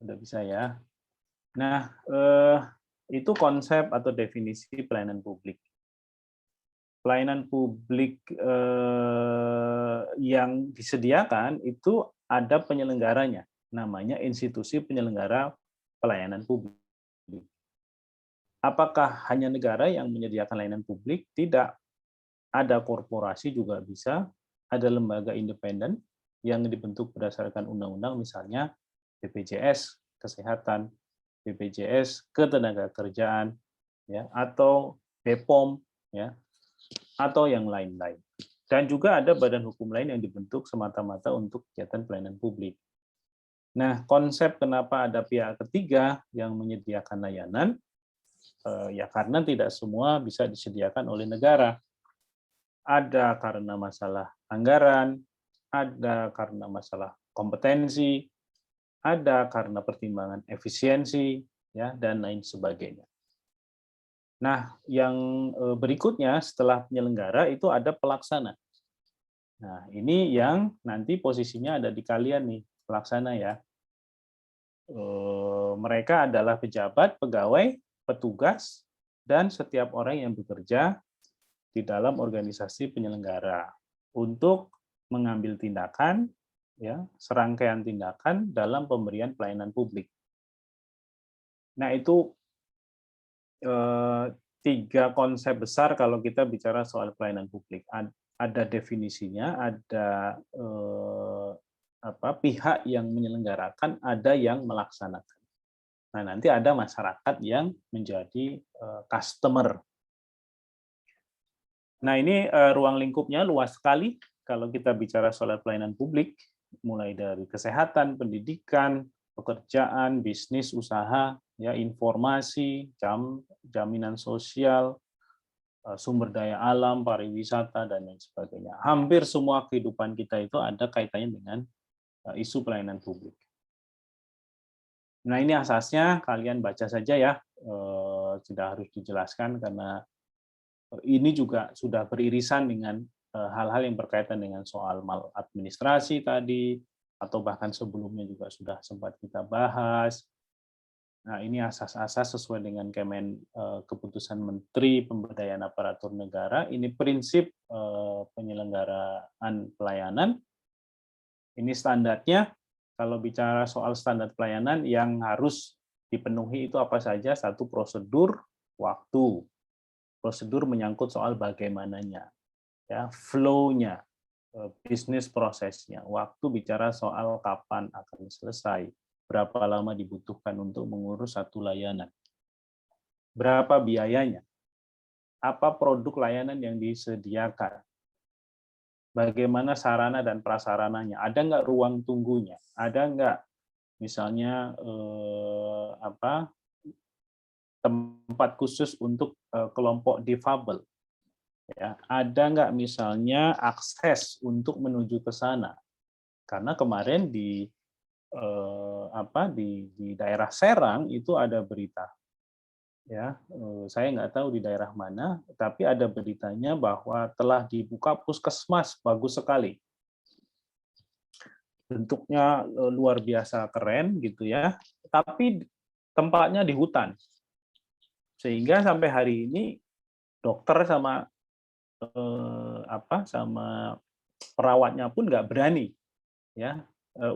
Udah bisa ya. Nah, itu konsep atau definisi pelayanan publik. Pelayanan publik yang disediakan itu ada penyelenggaranya, namanya institusi penyelenggara pelayanan publik. Apakah hanya negara yang menyediakan layanan publik? Tidak. Ada korporasi juga bisa, ada lembaga independen yang dibentuk berdasarkan undang-undang, misalnya BPJS Kesehatan, BPJS Ketenagakerjaan, ya, atau BPOM, ya, atau yang lain-lain. Dan juga ada badan hukum lain yang dibentuk semata-mata untuk kegiatan pelayanan publik. Nah, konsep kenapa ada pihak ketiga yang menyediakan layanan, ya karena tidak semua bisa disediakan oleh negara. Ada karena masalah anggaran, ada karena masalah kompetensi, ada karena pertimbangan efisiensi, ya, dan lain sebagainya. Nah, yang berikutnya setelah penyelenggara itu ada pelaksana. Nah, ini yang nanti posisinya ada di kalian nih, pelaksana ya. Mereka adalah pejabat, pegawai, petugas, dan setiap orang yang bekerja di dalam organisasi penyelenggara untuk mengambil tindakan, ya, serangkaian tindakan dalam pemberian pelayanan publik. Nah, itu 3 konsep besar kalau kita bicara soal pelayanan publik. Ada definisinya, ada pihak yang menyelenggarakan, ada yang melaksanakan. Nah, nanti ada masyarakat yang menjadi customer. Nah, ini ruang lingkupnya luas sekali kalau kita bicara soal pelayanan publik, mulai dari kesehatan, pendidikan, pekerjaan, bisnis, usaha, ya, informasi, jaminan sosial, sumber daya alam, pariwisata, dan lain sebagainya. Hampir semua kehidupan kita itu ada kaitannya dengan isu pelayanan publik. Nah, ini asasnya kalian baca saja ya, tidak harus dijelaskan karena ini juga sudah beririsan dengan hal-hal yang berkaitan dengan soal maladministrasi tadi, atau bahkan sebelumnya juga sudah sempat kita bahas. Nah, ini asas-asas sesuai dengan keputusan Menteri Pemberdayaan Aparatur Negara. Ini prinsip penyelenggaraan pelayanan. Ini standarnya. Kalau bicara soal standar pelayanan yang harus dipenuhi itu apa saja? Satu, prosedur, waktu. Prosedur menyangkut soal bagaimananya, ya, flow-nya, bisnis prosesnya. Waktu bicara soal kapan akan selesai, berapa lama dibutuhkan untuk mengurus satu layanan, berapa biayanya, apa produk layanan yang disediakan, bagaimana sarana dan prasarananya, ada nggak ruang tunggunya, ada nggak misalnya tempat khusus untuk kelompok difabel, ya, ada nggak misalnya akses untuk menuju ke sana? Karena kemarin di daerah Serang itu ada berita, ya, saya nggak tahu di daerah mana, tapi ada beritanya bahwa telah dibuka puskesmas bagus sekali, bentuknya luar biasa keren gitu ya, tapi tempatnya di hutan, sehingga sampai hari ini dokter sama sama perawatnya pun nggak berani, ya,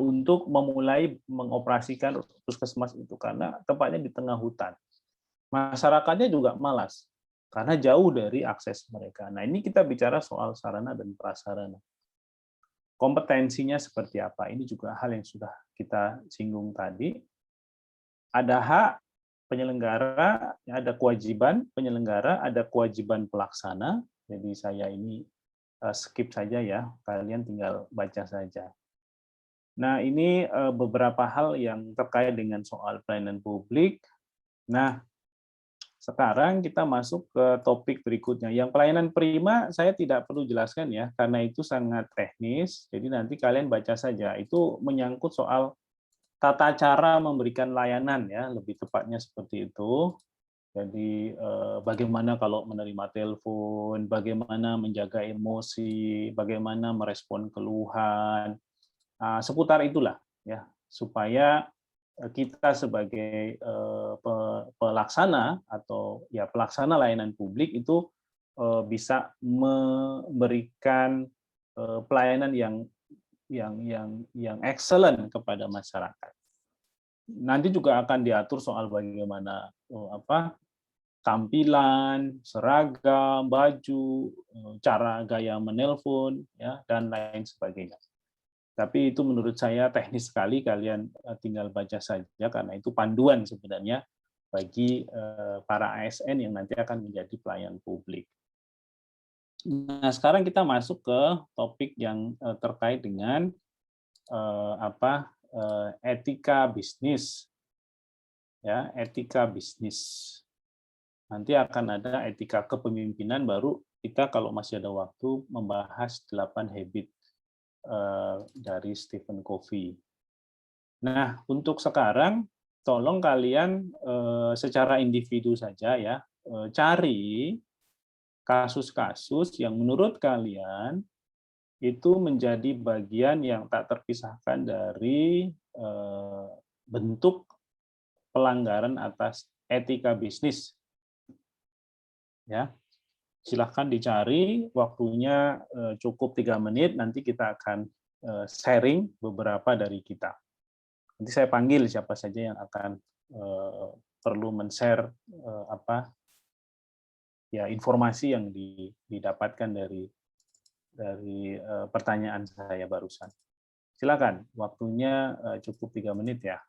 untuk memulai mengoperasikan puskesmas itu karena tempatnya di tengah hutan. Masyarakatnya juga malas karena jauh dari akses mereka. Nah, ini kita bicara soal sarana dan prasarana. Kompetensinya seperti apa? Ini juga hal yang sudah kita singgung tadi. Ada hak penyelenggara, ada kewajiban penyelenggara, ada kewajiban pelaksana. Jadi saya ini skip saja ya, kalian tinggal baca saja. Nah, ini beberapa hal yang terkait dengan soal pelayanan publik. Nah, sekarang kita masuk ke topik berikutnya. Yang pelayanan prima saya tidak perlu jelaskan ya, karena itu sangat teknis. Jadi nanti kalian baca saja. Itu menyangkut soal tata cara memberikan layanan ya, lebih tepatnya seperti itu. Jadi bagaimana kalau menerima telepon, bagaimana menjaga emosi, bagaimana merespon keluhan, seputar itulah ya, supaya kita sebagai pelaksana atau ya pelaksana layanan publik itu bisa memberikan pelayanan yang excellent kepada masyarakat. Nanti juga akan diatur soal bagaimana tampilan, seragam, baju, cara gaya menelpon, ya, dan lain sebagainya. Tapi itu menurut saya teknis sekali, kalian tinggal baca saja karena itu panduan sebenarnya bagi para ASN yang nanti akan menjadi pelayan publik. Nah, sekarang kita masuk ke topik yang terkait dengan etika bisnis. Ya, etika bisnis. Nanti akan ada etika kepemimpinan, baru kita kalau masih ada waktu membahas 8 habit dari Stephen Covey. Nah, untuk sekarang tolong kalian secara individu saja ya, cari kasus-kasus yang menurut kalian itu menjadi bagian yang tak terpisahkan dari bentuk pelanggaran atas etika bisnis. Ya, silahkan dicari, waktunya cukup 3 menit, nanti kita akan sharing beberapa dari kita. Nanti saya panggil siapa saja yang akan perlu men-share informasi yang didapatkan dari pertanyaan saya barusan. Silakan, waktunya cukup 3 menit ya.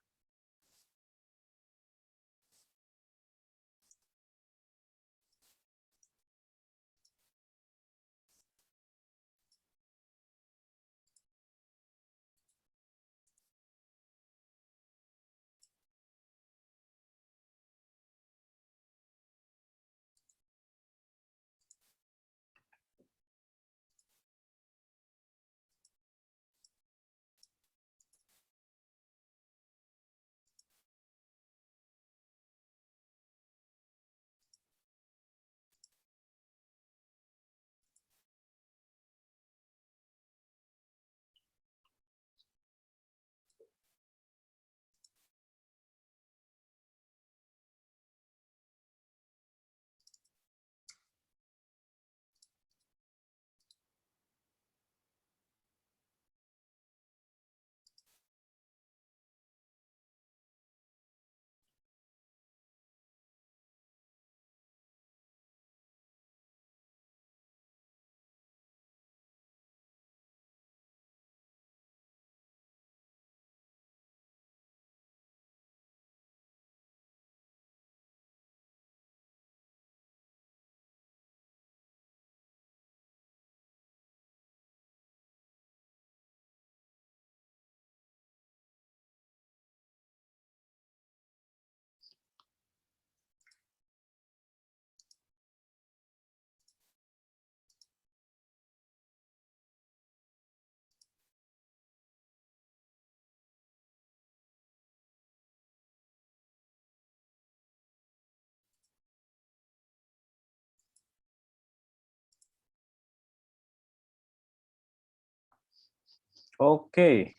Oke,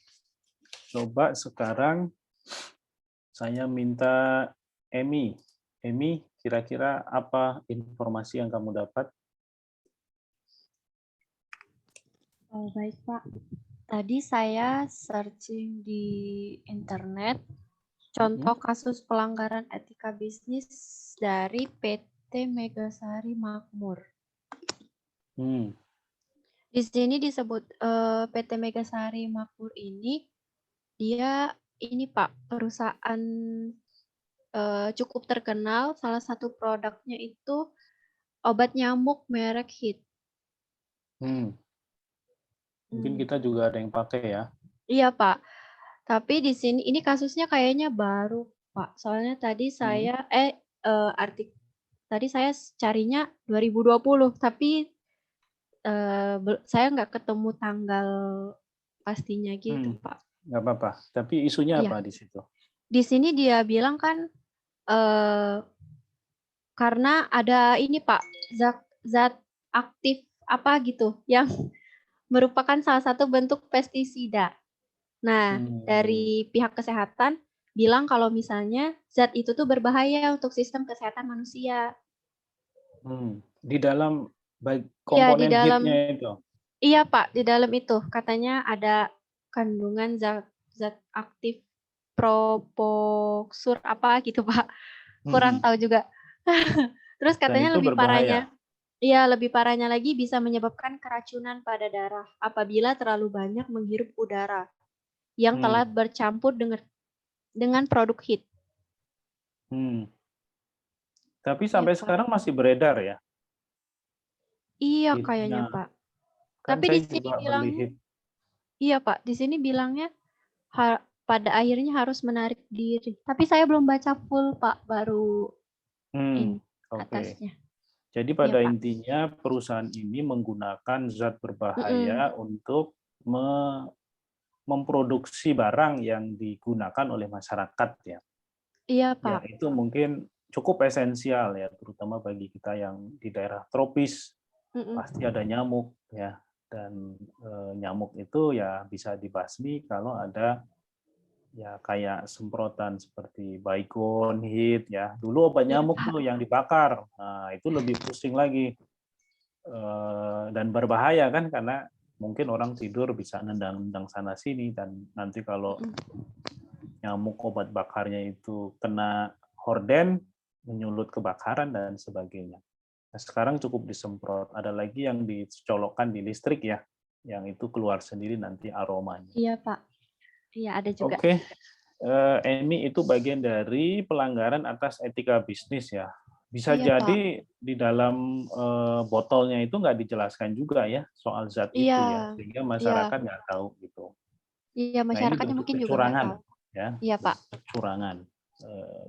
coba sekarang saya minta Emi. Emi, kira-kira apa informasi yang kamu dapat? Oh, baik, Pak. Tadi saya searching di internet contoh kasus pelanggaran etika bisnis dari PT Megasari Makmur. Di sini disebut PT Megasari Makmur ini, dia ini Pak, perusahaan cukup terkenal. Salah satu produknya itu obat nyamuk merek Hit. Mungkin kita juga ada yang pakai ya. Iya Pak, tapi di sini ini kasusnya kayaknya baru Pak. Soalnya tadi saya tadi saya carinya 2020, tapi saya nggak ketemu tanggal pastinya gitu Pak. Nggak apa-apa. Tapi isunya Iya. apa di situ? Di sini dia bilang kan karena ada ini Pak, zat aktif apa gitu yang merupakan salah satu bentuk pestisida. Nah, dari pihak kesehatan bilang kalau misalnya zat itu tuh berbahaya untuk sistem kesehatan manusia. Di dalam Iya, di komponen dalam HIT-nya itu. iya, Pak, di dalam itu katanya ada kandungan zat aktif propoxur apa gitu, Pak. Kurang tahu juga. Terus Dan katanya itu lebih berbahaya. parahnya, iya, lebih parahnya lagi bisa menyebabkan keracunan pada darah apabila terlalu banyak menghirup udara yang telah Hmm. bercampur dengan produk HIT. Tapi Iya, sampai Pak. sekarang masih beredar ya Iya, kayaknya, HIT-nya. Pak. Kan Tapi di saya sini juga beli bilangnya, HIT. iya, Pak, di sini bilangnya pada akhirnya harus menarik diri. Tapi saya belum baca full, Pak, baru ini Oke. atasnya. Jadi Iya, pada Pak. intinya perusahaan ini menggunakan zat Mm-mm. berbahaya untuk memproduksi barang yang digunakan oleh masyarakat ya. Iya, Yang Pak. itu mungkin cukup esensial ya, terutama bagi kita yang di daerah tropis, Mm-mm. pasti ada nyamuk ya. Dan nyamuk itu ya bisa dibasmi kalau ada ya kayak semprotan seperti Baygon, HIT ya. Dulu obat Iya, nyamuk Pak. tuh yang dibakar. Nah, itu lebih pusing lagi. Dan berbahaya kan karena mungkin orang tidur bisa nendang-nendang sana sini dan nanti kalau Mm-mm. nyamuk obat bakarnya itu kena horden menyulut kebakaran dan sebagainya. Nah, sekarang cukup disemprot. Ada lagi yang dicolokkan di listrik ya, yang itu keluar sendiri nanti aromanya. Iya, Pak. Iya, ada juga. Oke, Emi itu bagian dari pelanggaran atas etika bisnis ya. Bisa Iya, Pak. jadi di dalam botolnya itu nggak dijelaskan juga ya soal zat Iya. itu ya, sehingga Iya. masyarakat nggak tahu gitu. Iya, Nah ini masyarakatnya bentuk mungkin juga nggak tahu. kecurangan ya, Iya, Pak. bentuk kecurangan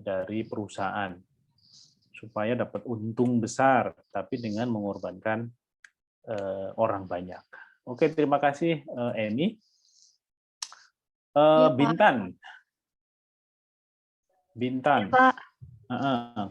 dari perusahaan supaya dapat untung besar, tapi dengan mengorbankan orang banyak. Oke, terima kasih Emi. Iya, Pak. Bintan, Ya, Bintan. Pak.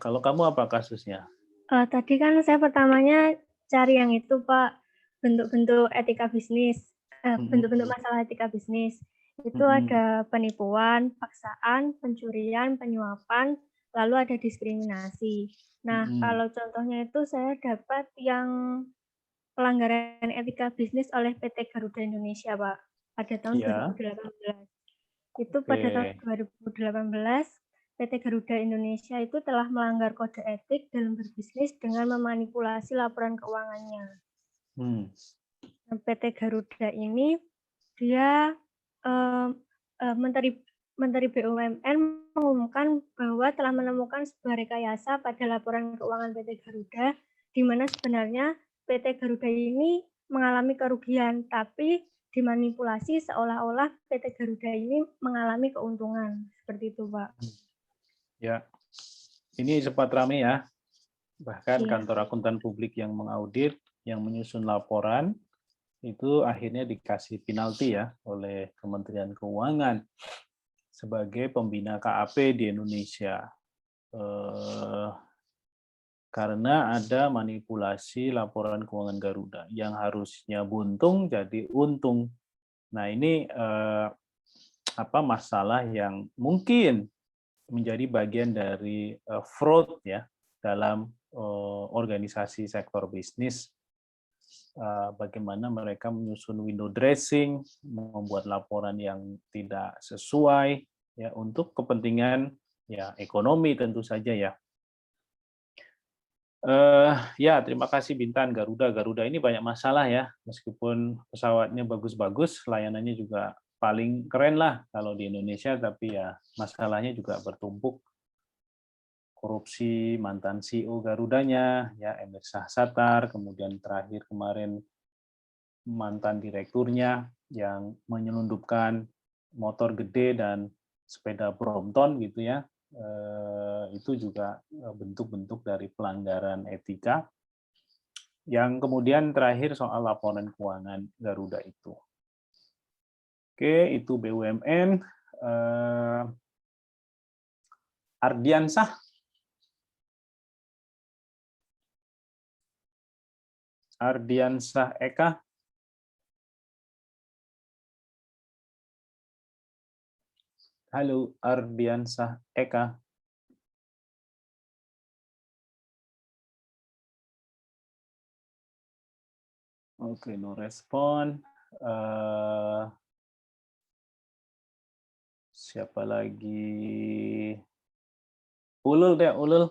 Kalau kamu apa kasusnya? Tadi kan saya pertamanya cari yang itu, Pak, bentuk-bentuk etika bisnis, bentuk-bentuk masalah etika bisnis. Itu ada penipuan, paksaan, pencurian, penyuapan, lalu ada diskriminasi. Nah, kalau contohnya itu saya dapat yang pelanggaran etika bisnis oleh PT Garuda Indonesia, Pak, pada tahun Ya. 2018. Itu pada tahun 2018, PT Garuda Indonesia itu telah melanggar kode etik dalam berbisnis dengan memanipulasi laporan keuangannya. PT Garuda ini dia Menteri BUMN mengumumkan bahwa telah menemukan sebuah rekayasa pada laporan keuangan PT Garuda, di mana sebenarnya PT Garuda ini mengalami kerugian, tapi dimanipulasi seolah-olah PT Garuda ini mengalami keuntungan. Seperti itu, Pak. Ya, ini sempat ramai ya. Bahkan Iya. kantor akuntan publik yang mengaudit, yang menyusun laporan, itu akhirnya dikasih penalti ya oleh Kementerian Keuangan sebagai pembina KAP di Indonesia. Karena ada manipulasi laporan keuangan Garuda yang harusnya buntung jadi untung. Nah ini masalah yang mungkin menjadi bagian dari fraud ya dalam organisasi sektor bisnis. Bagaimana mereka menyusun window dressing, membuat laporan yang tidak sesuai ya untuk kepentingan ya ekonomi tentu saja ya. Ya, terima kasih Bintan. Garuda ini banyak masalah ya, meskipun pesawatnya bagus-bagus, layanannya juga paling keren lah kalau di Indonesia, tapi ya masalahnya juga bertumpuk. Korupsi mantan CEO Garudanya, ya Emir Syahsatar, kemudian terakhir kemarin mantan direkturnya yang menyelundupkan motor gede dan sepeda Brompton gitu ya. Itu juga bentuk-bentuk dari pelanggaran etika. Yang kemudian terakhir soal laporan keuangan Garuda itu. Oke, itu BUMN. Ardiansah. Ardiansah Eka. Halo, Ardiansah Eka. Oke, no respon. Siapa lagi? Ulul deh, Ulul.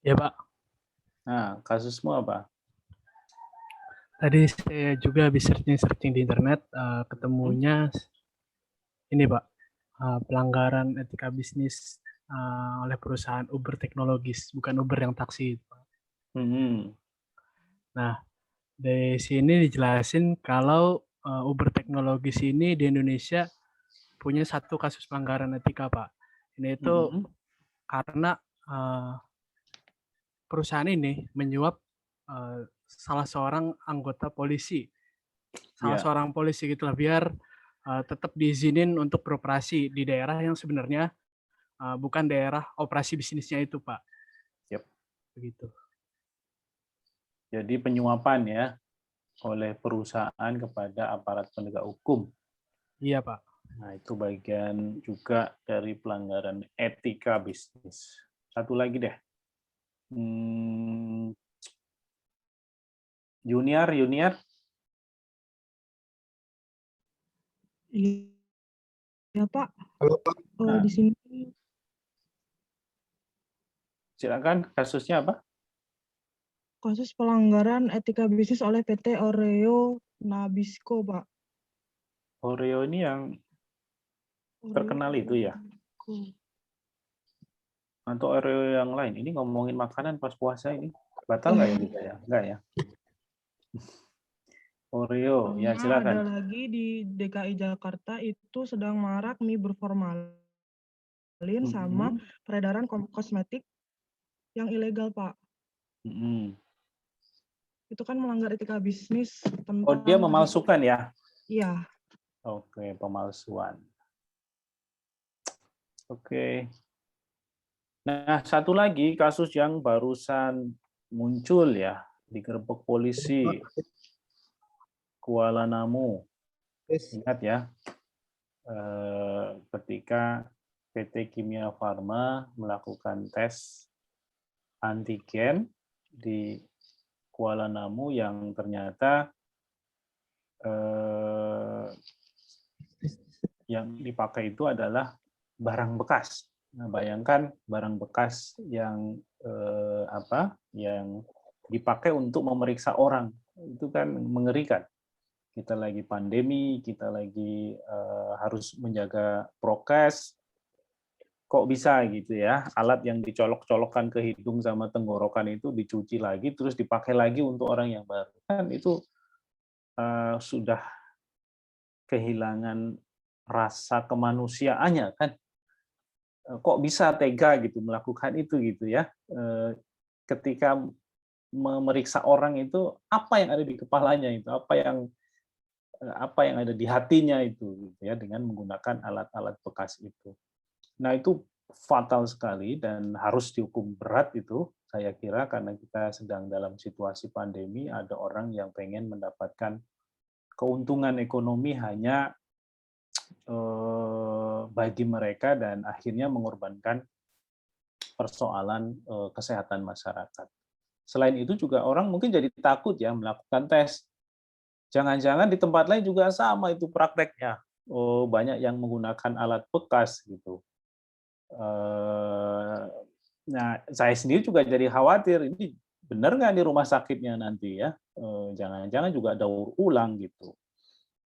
Ya Pak, Nah, kasusmu apa? tadi saya juga habis searching-searching di internet, ketemunya ini Pak, pelanggaran etika bisnis oleh perusahaan Uber teknologis, bukan Uber yang taksi. Pak. Hmm. Nah, dari sini dijelasin kalau Uber teknologis ini di Indonesia punya satu kasus pelanggaran etika Pak. Ini itu karena perusahaan ini menyuap salah seorang anggota polisi, seorang polisi gitulah, biar tetap diizinin untuk beroperasi di daerah yang sebenarnya bukan daerah operasi bisnisnya itu, Pak. Yep. Begitu. Jadi penyuapan ya oleh perusahaan kepada aparat penegak hukum. Iya, Pak. Nah, itu bagian juga dari pelanggaran etika bisnis. Satu lagi deh. Junior. Iya Pak. Halo Pak. Nah, Di sini silakan, kasusnya apa? kasus pelanggaran etika bisnis oleh PT Oreo Nabisco, Pak. Oreo ini yang terkenal itu ya? Atau Oreo yang lain? Ini ngomongin makanan pas puasa ini. Batal nggak ya kita ya? Enggak ya? Oreo, ya silakan. Ada lagi di DKI Jakarta itu sedang marak mie berformalin sama peredaran kosmetik yang ilegal, Pak. Itu kan melanggar etika bisnis tentang... Oh, dia memalsukan ya? Iya. Oke, pemalsuan. Oke. Nah, satu lagi kasus yang barusan muncul ya, digerebek polisi Kuala Namu. Ingat ya, ketika PT Kimia Farma melakukan tes antigen di Kuala Namu yang ternyata yang dipakai itu adalah barang bekas. Nah, bayangkan barang bekas yang yang dipakai untuk memeriksa orang, itu kan mengerikan. Kita lagi pandemi, kita lagi harus menjaga prokes, kok bisa gitu ya, alat yang dicolok-colokkan ke hidung sama tenggorokan itu dicuci lagi, terus dipakai lagi untuk orang yang baru. Kan itu sudah kehilangan rasa kemanusiaannya kan. Kok bisa tega gitu melakukan itu gitu ya. Ketika memeriksa orang itu, apa yang ada di kepalanya itu, apa yang ada di hatinya itu gitu ya, dengan menggunakan alat-alat bekas itu. Nah, itu fatal sekali dan harus dihukum berat itu, saya kira, karena kita sedang dalam situasi pandemi, ada orang yang pengen mendapatkan keuntungan ekonomi hanya bagi mereka dan akhirnya mengorbankan persoalan kesehatan masyarakat. Selain itu juga orang mungkin jadi takut ya melakukan tes. Jangan-jangan di tempat lain juga sama itu prakteknya. Banyak yang menggunakan alat bekas gitu. Nah, saya sendiri juga jadi khawatir ini benar nggak di rumah sakitnya nanti ya? Jangan-jangan juga daur ulang gitu.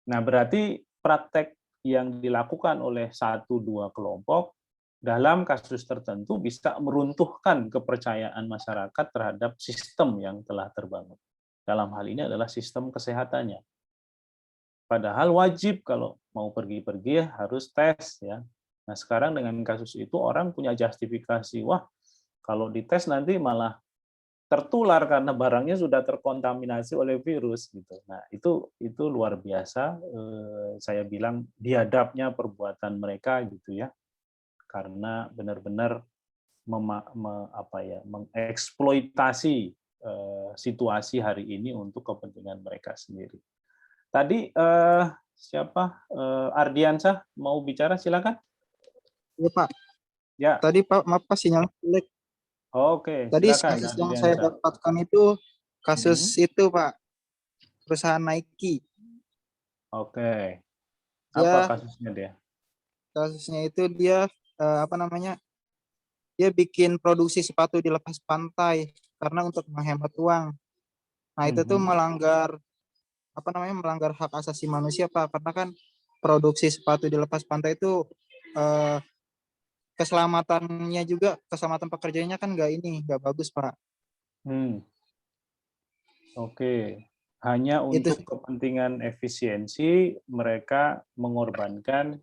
Nah, berarti praktek yang dilakukan oleh 1-2 kelompok dalam kasus tertentu bisa meruntuhkan kepercayaan masyarakat terhadap sistem yang telah terbangun. Dalam hal ini adalah sistem kesehatannya. Padahal wajib kalau mau pergi-pergi harus tes ya. Nah, sekarang dengan kasus itu orang punya justifikasi, wah kalau dites nanti malah tertular karena barangnya sudah terkontaminasi oleh virus gitu. Nah, itu luar biasa. Saya bilang biadabnya perbuatan mereka gitu ya. Karena benar-benar mengeksploitasi situasi hari ini untuk kepentingan mereka sendiri. Tadi siapa? Ardiansah mau bicara, silakan. Iya Pak, Ya, tadi Pak, maaf Pak, sinyal jelek. oke, Tadi silakan kasus yang saya Ardiansah. dapatkan itu kasus itu Pak, perusahaan Nike. Oke, apa Dia kasusnya dia? kasusnya itu dia apa namanya? Dia bikin produksi sepatu di lepas pantai karena untuk menghemat uang. Nah, itu tuh melanggar apa namanya? Melanggar hak asasi manusia Pak, karena kan produksi sepatu di lepas pantai itu keselamatannya juga, keselamatan pekerjanya kan nggak bagus Pak. Oke, hanya Itu untuk kepentingan efisiensi mereka mengorbankan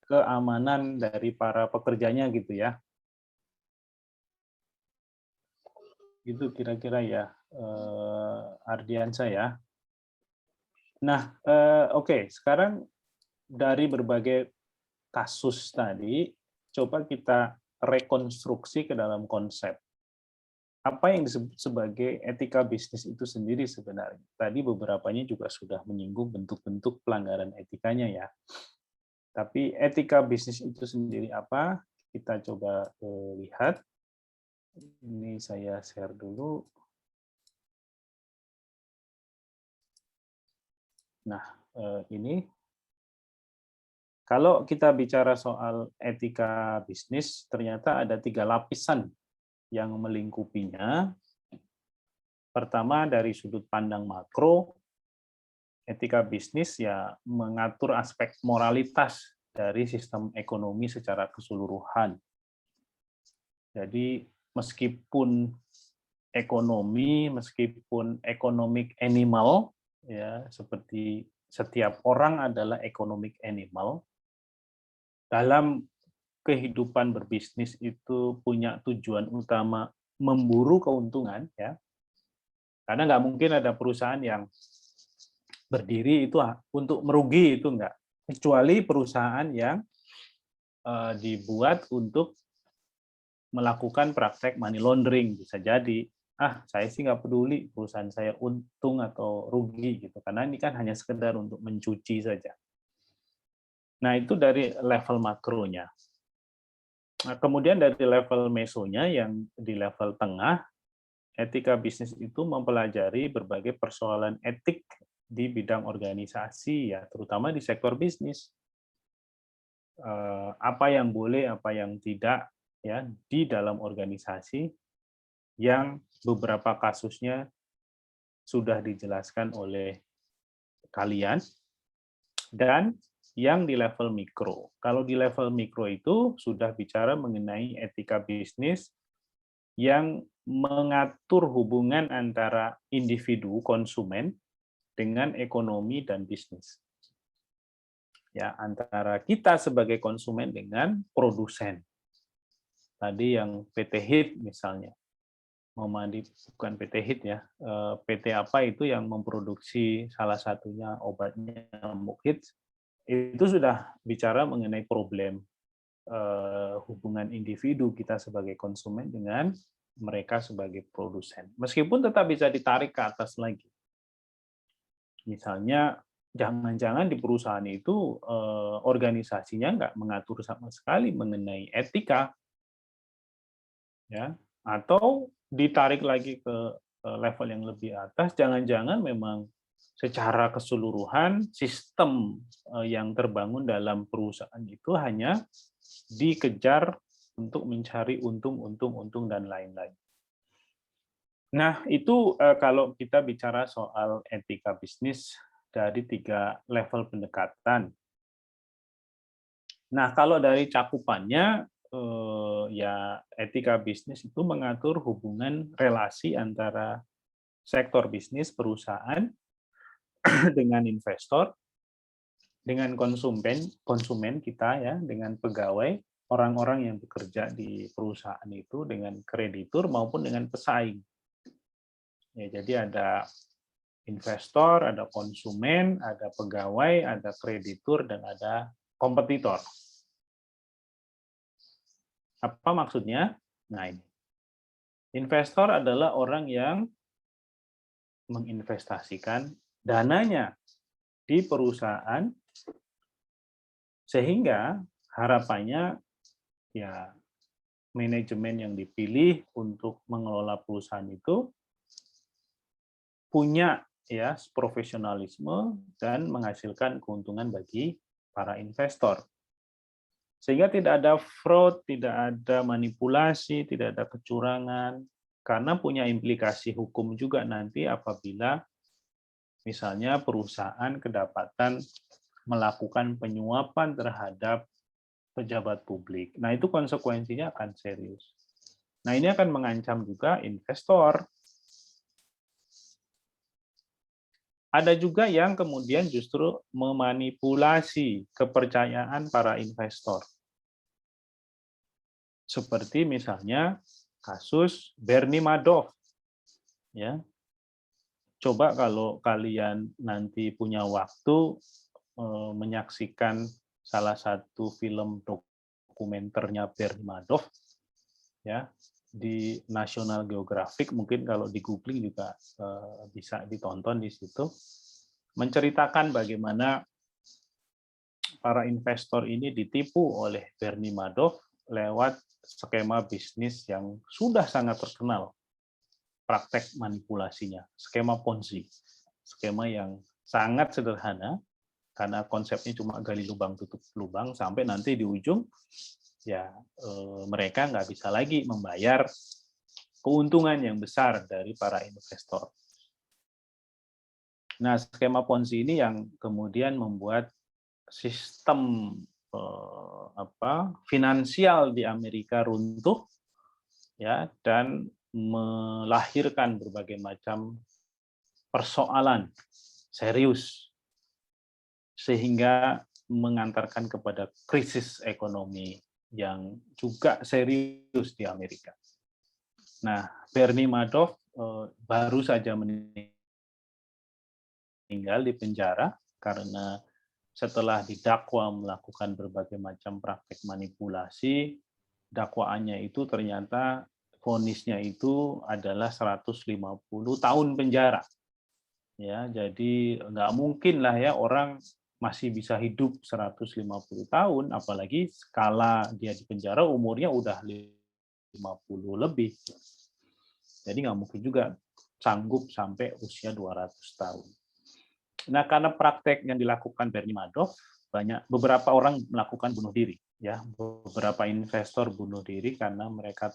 keamanan dari para pekerjanya gitu ya. Itu kira-kira ya, Ardiansah ya. Nah, oke, sekarang dari berbagai kasus tadi, coba kita rekonstruksi ke dalam konsep. Apa yang disebut sebagai etika bisnis itu sendiri sebenarnya? Tadi beberapanya juga sudah menyinggung bentuk-bentuk pelanggaran etikanya ya. Tapi etika bisnis itu sendiri apa? Kita coba lihat. Ini saya share dulu. Nah, ini kalau kita bicara soal etika bisnis, ternyata ada 3 lapisan yang melingkupinya. Pertama, dari sudut pandang makro, etika bisnis ya mengatur aspek moralitas dari sistem ekonomi secara keseluruhan. Jadi meskipun economic animal, ya seperti setiap orang adalah economic animal, dalam kehidupan berbisnis itu punya tujuan utama memburu keuntungan, ya. Karena nggak mungkin ada perusahaan yang berdiri itu untuk merugi, itu enggak. Kecuali perusahaan yang dibuat untuk melakukan praktek money laundering, bisa jadi. Saya sih nggak peduli perusahaan saya untung atau rugi gitu, karena ini kan hanya sekedar untuk mencuci saja. Nah, itu dari level makronya. Nah, kemudian dari level mesonya yang di level tengah, etika bisnis itu mempelajari berbagai persoalan etik di bidang organisasi, ya terutama di sektor bisnis. Apa yang boleh, apa yang tidak, ya di dalam organisasi yang beberapa kasusnya sudah dijelaskan oleh kalian, dan yang di level mikro. Kalau di level mikro itu sudah bicara mengenai etika bisnis yang mengatur hubungan antara individu konsumen dengan ekonomi dan bisnis. Ya, antara kita sebagai konsumen dengan produsen. Tadi yang PT HIT misalnya. Bukan PT HIT ya. PT apa itu yang memproduksi salah satunya obatnya nyamuk HIT, itu sudah bicara mengenai problem hubungan individu kita sebagai konsumen dengan mereka sebagai produsen. Meskipun tetap bisa ditarik ke atas lagi. Misalnya, jangan-jangan di perusahaan itu organisasinya nggak mengatur sama sekali mengenai etika, ya, atau ditarik lagi ke level yang lebih atas, jangan-jangan memang secara keseluruhan sistem yang terbangun dalam perusahaan itu hanya dikejar untuk mencari untung, dan lain-lain. Nah, itu kalau kita bicara soal etika bisnis dari 3 level pendekatan. Nah, kalau dari cakupannya, ya etika bisnis itu mengatur hubungan relasi antara sektor bisnis perusahaan dengan investor, dengan konsumen kita ya, dengan pegawai, orang-orang yang bekerja di perusahaan itu, dengan kreditur maupun dengan pesaing. Ya, jadi ada investor, ada konsumen, ada pegawai, ada kreditur, dan ada kompetitor. Apa maksudnya? Nah, ini. Investor adalah orang yang menginvestasikan dananya di perusahaan, sehingga harapannya ya manajemen yang dipilih untuk mengelola perusahaan itu punya ya profesionalisme dan menghasilkan keuntungan bagi para investor. Sehingga tidak ada fraud, tidak ada manipulasi, tidak ada kecurangan, karena punya implikasi hukum juga nanti apabila misalnya perusahaan kedapatan melakukan penyuapan terhadap pejabat publik. Nah, itu konsekuensinya akan serius. Nah, ini akan mengancam juga investor. Ada juga yang kemudian justru memanipulasi kepercayaan para investor. Seperti misalnya kasus Bernie Madoff. Ya. Coba kalau kalian nanti punya waktu menyaksikan salah satu film dokumenternya Bernie Madoff, ya, di National Geographic, mungkin kalau di googling juga bisa ditonton di situ, menceritakan bagaimana para investor ini ditipu oleh Bernie Madoff lewat skema bisnis yang sudah sangat terkenal, praktek manipulasinya, skema Ponzi, skema yang sangat sederhana, karena konsepnya cuma gali lubang tutup lubang, sampai nanti di ujung ya mereka nggak bisa lagi membayar keuntungan yang besar dari para investor. Nah, skema Ponzi ini yang kemudian membuat sistem finansial di Amerika runtuh, ya, dan melahirkan berbagai macam persoalan serius, sehingga mengantarkan kepada krisis ekonomi yang juga serius di Amerika. Nah, Bernie Madoff baru saja meninggal di penjara karena setelah didakwa melakukan berbagai macam praktek manipulasi, dakwaannya itu ternyata vonisnya itu adalah 150 tahun penjara. Ya, jadi nggak mungkin lah ya orang masih bisa hidup 150 tahun, apalagi skala dia di penjara umurnya udah 50 lebih. Jadi nggak mungkin juga sanggup sampai usia 200 tahun. Nah, karena praktek yang dilakukan Bernie Madoff, beberapa orang melakukan bunuh diri. Ya, beberapa investor bunuh diri karena mereka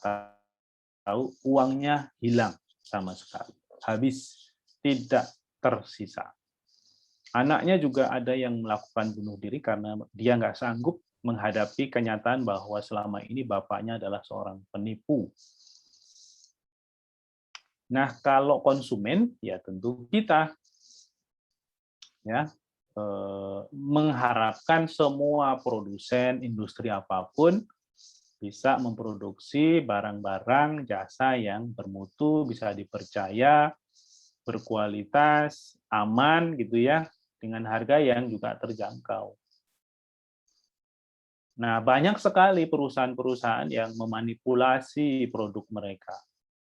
tahu uangnya hilang sama sekali. Habis, tidak tersisa. Anaknya juga ada yang melakukan bunuh diri karena dia nggak sanggup menghadapi kenyataan bahwa selama ini bapaknya adalah seorang penipu. Nah, kalau konsumen, ya tentu kita ya mengharapkan semua produsen industri apapun bisa memproduksi barang-barang jasa yang bermutu, bisa dipercaya, berkualitas, aman gitu ya, dengan harga yang juga terjangkau. Nah, banyak sekali perusahaan-perusahaan yang memanipulasi produk mereka.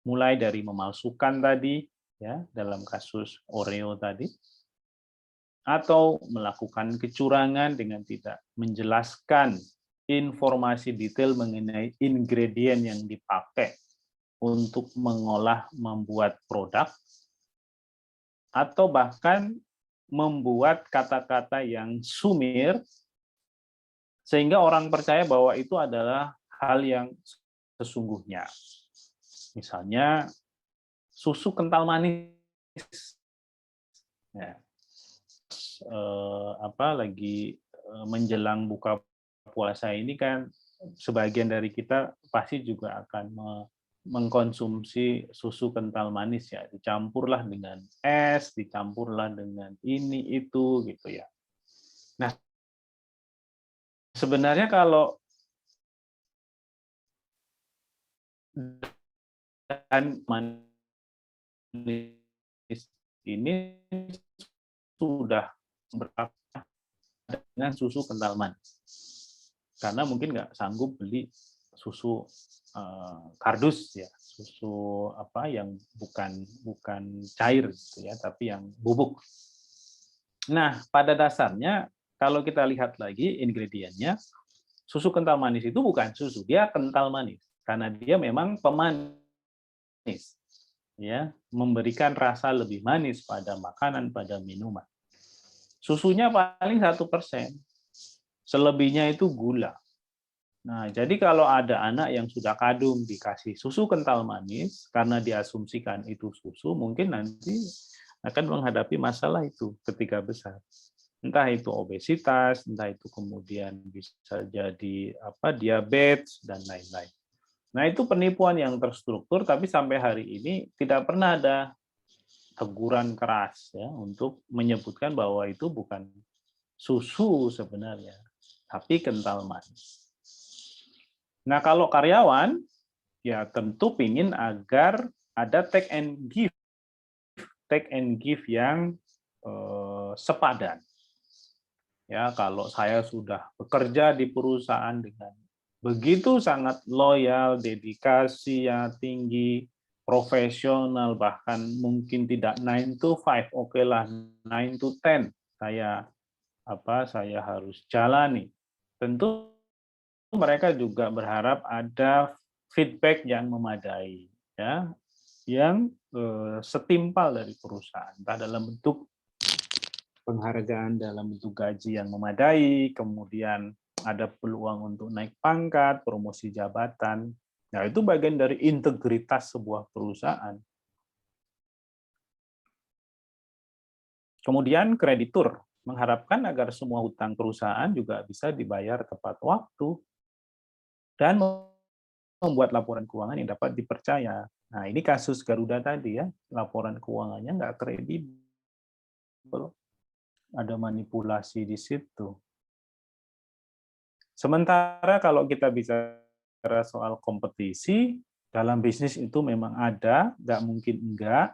Mulai dari memalsukan tadi, ya, dalam kasus Oreo tadi, atau melakukan kecurangan dengan tidak menjelaskan informasi detail mengenai ingredient yang dipakai untuk membuat produk, atau bahkan membuat kata-kata yang sumir sehingga orang percaya bahwa itu adalah hal yang sesungguhnya. Misalnya susu kental manis, ya. Lagi menjelang buka puasa ini kan sebagian dari kita pasti juga akan mengkonsumsi susu kental manis, ya, dicampurlah dengan es, dicampurlah dengan ini itu gitu ya. Nah, sebenarnya kalau dan manis ini sudah berapa dengan susu kental manis, karena mungkin nggak sanggup beli susu kardus, ya, susu yang bukan cair gitu ya, tapi yang bubuk. Nah, pada dasarnya kalau kita lihat lagi ingredientnya, susu kental manis itu bukan susu, dia kental manis karena dia memang pemanis, ya, memberikan rasa lebih manis pada makanan, pada minuman. Susunya paling 1%, selebihnya itu gula. Nah, jadi kalau ada anak yang sudah kadung dikasih susu kental manis karena diasumsikan itu susu, mungkin nanti akan menghadapi masalah itu ketika besar. Entah itu obesitas, entah itu kemudian bisa jadi diabetes dan lain-lain. Nah, itu penipuan yang terstruktur, tapi sampai hari ini tidak pernah ada teguran keras ya untuk menyebutkan bahwa itu bukan susu sebenarnya, tapi kental manis. Nah, kalau karyawan, ya tentu ingin agar ada take and give yang sepadan. Ya, kalau saya sudah bekerja di perusahaan dengan begitu sangat loyal, dedikasi yang tinggi, profesional, bahkan mungkin tidak 9 to 5, oke lah 9 to 10, saya harus jalani. Tentu mereka juga berharap ada feedback yang memadai, ya, yang setimpal dari perusahaan, entah dalam bentuk penghargaan, dalam bentuk gaji yang memadai, kemudian ada peluang untuk naik pangkat, promosi jabatan. Nah, itu bagian dari integritas sebuah perusahaan. Kemudian kreditur mengharapkan agar semua hutang perusahaan juga bisa dibayar tepat waktu dan membuat laporan keuangan yang dapat dipercaya. Nah, ini kasus Garuda tadi ya, laporan keuangannya nggak kredibel. Ada manipulasi di situ. Sementara kalau kita bicara soal kompetisi, dalam bisnis itu memang ada, nggak mungkin enggak,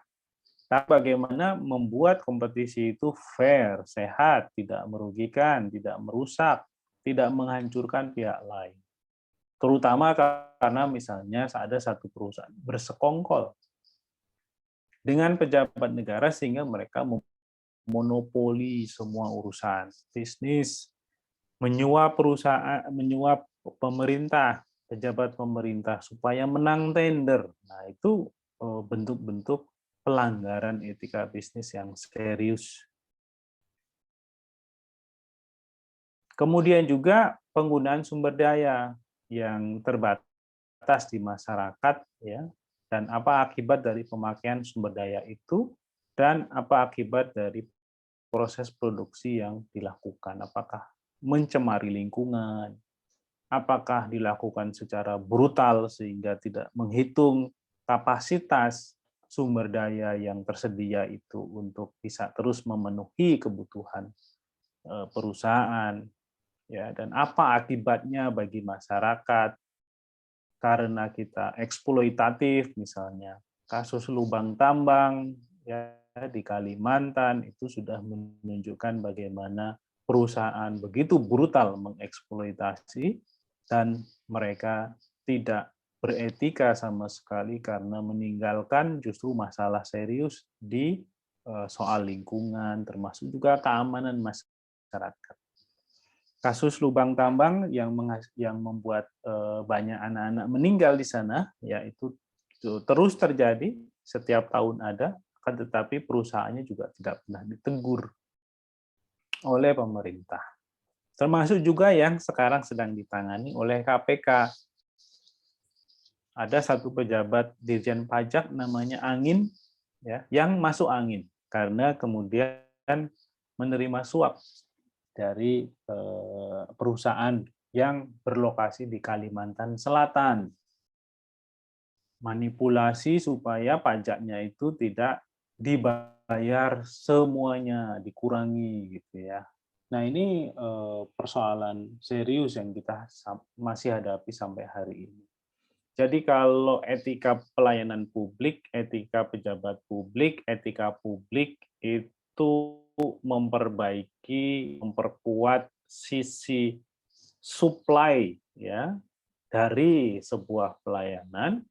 tapi bagaimana membuat kompetisi itu fair, sehat, tidak merugikan, tidak merusak, tidak menghancurkan pihak lain. Terutama karena misalnya ada satu perusahaan bersekongkol dengan pejabat negara sehingga mereka monopoli semua urusan bisnis, menyuap perusahaan, menyuap pemerintah, pejabat pemerintah supaya menang tender. Nah, itu bentuk-bentuk pelanggaran etika bisnis yang serius. Kemudian juga penggunaan sumber daya yang terbatas di masyarakat, ya, dan apa akibat dari pemakaian sumber daya itu, dan apa akibat dari proses produksi yang dilakukan. Apakah mencemari lingkungan, apakah dilakukan secara brutal sehingga tidak menghitung kapasitas sumber daya yang tersedia itu untuk bisa terus memenuhi kebutuhan perusahaan, ya, dan apa akibatnya bagi masyarakat karena kita eksploitatif, misalnya kasus lubang tambang ya di Kalimantan itu sudah menunjukkan bagaimana perusahaan begitu brutal mengeksploitasi dan mereka tidak beretika sama sekali karena meninggalkan justru masalah serius di soal lingkungan, termasuk juga keamanan masyarakat. Kasus lubang tambang yang membuat banyak anak-anak meninggal di sana, yaitu terus terjadi, setiap tahun ada, akan tetapi perusahaannya juga tidak pernah ditegur oleh pemerintah. Termasuk juga yang sekarang sedang ditangani oleh KPK. Ada satu pejabat Dirjen Pajak namanya Angin, ya, yang masuk angin karena kemudian menerima suap dari perusahaan yang berlokasi di Kalimantan Selatan. Manipulasi supaya pajaknya itu tidak dibayar semuanya, dikurangi gitu ya. Nah, ini persoalan serius yang kita masih hadapi sampai hari ini. Jadi kalau etika pelayanan publik, etika pejabat publik, etika publik itu memperbaiki, memperkuat sisi supply ya dari sebuah pelayanan,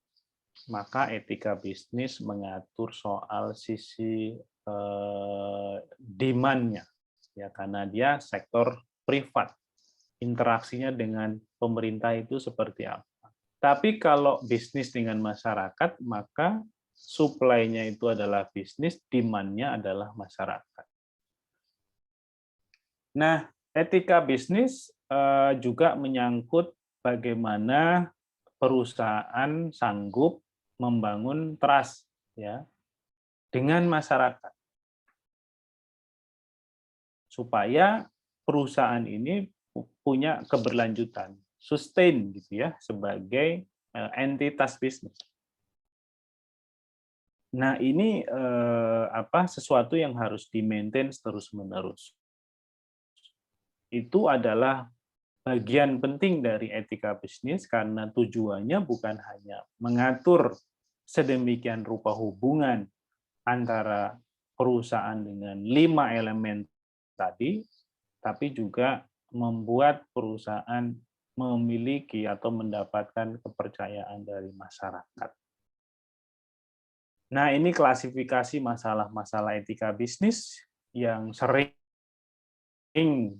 maka etika bisnis mengatur soal sisi demand-nya, ya karena dia sektor privat. Interaksinya dengan pemerintah itu seperti apa. Tapi kalau bisnis dengan masyarakat, maka supply-nya itu adalah bisnis, demand-nya adalah masyarakat. Nah, etika bisnis juga menyangkut bagaimana perusahaan sanggup membangun trust ya dengan masyarakat supaya perusahaan ini punya keberlanjutan, sustain gitu ya sebagai entitas bisnis. Nah, ini sesuatu yang harus di-maintain terus-menerus. Itu adalah bagian penting dari etika bisnis karena tujuannya bukan hanya mengatur sedemikian rupa hubungan antara perusahaan dengan 5 elemen tadi, tapi juga membuat perusahaan memiliki atau mendapatkan kepercayaan dari masyarakat. Nah, ini klasifikasi masalah-masalah etika bisnis yang sering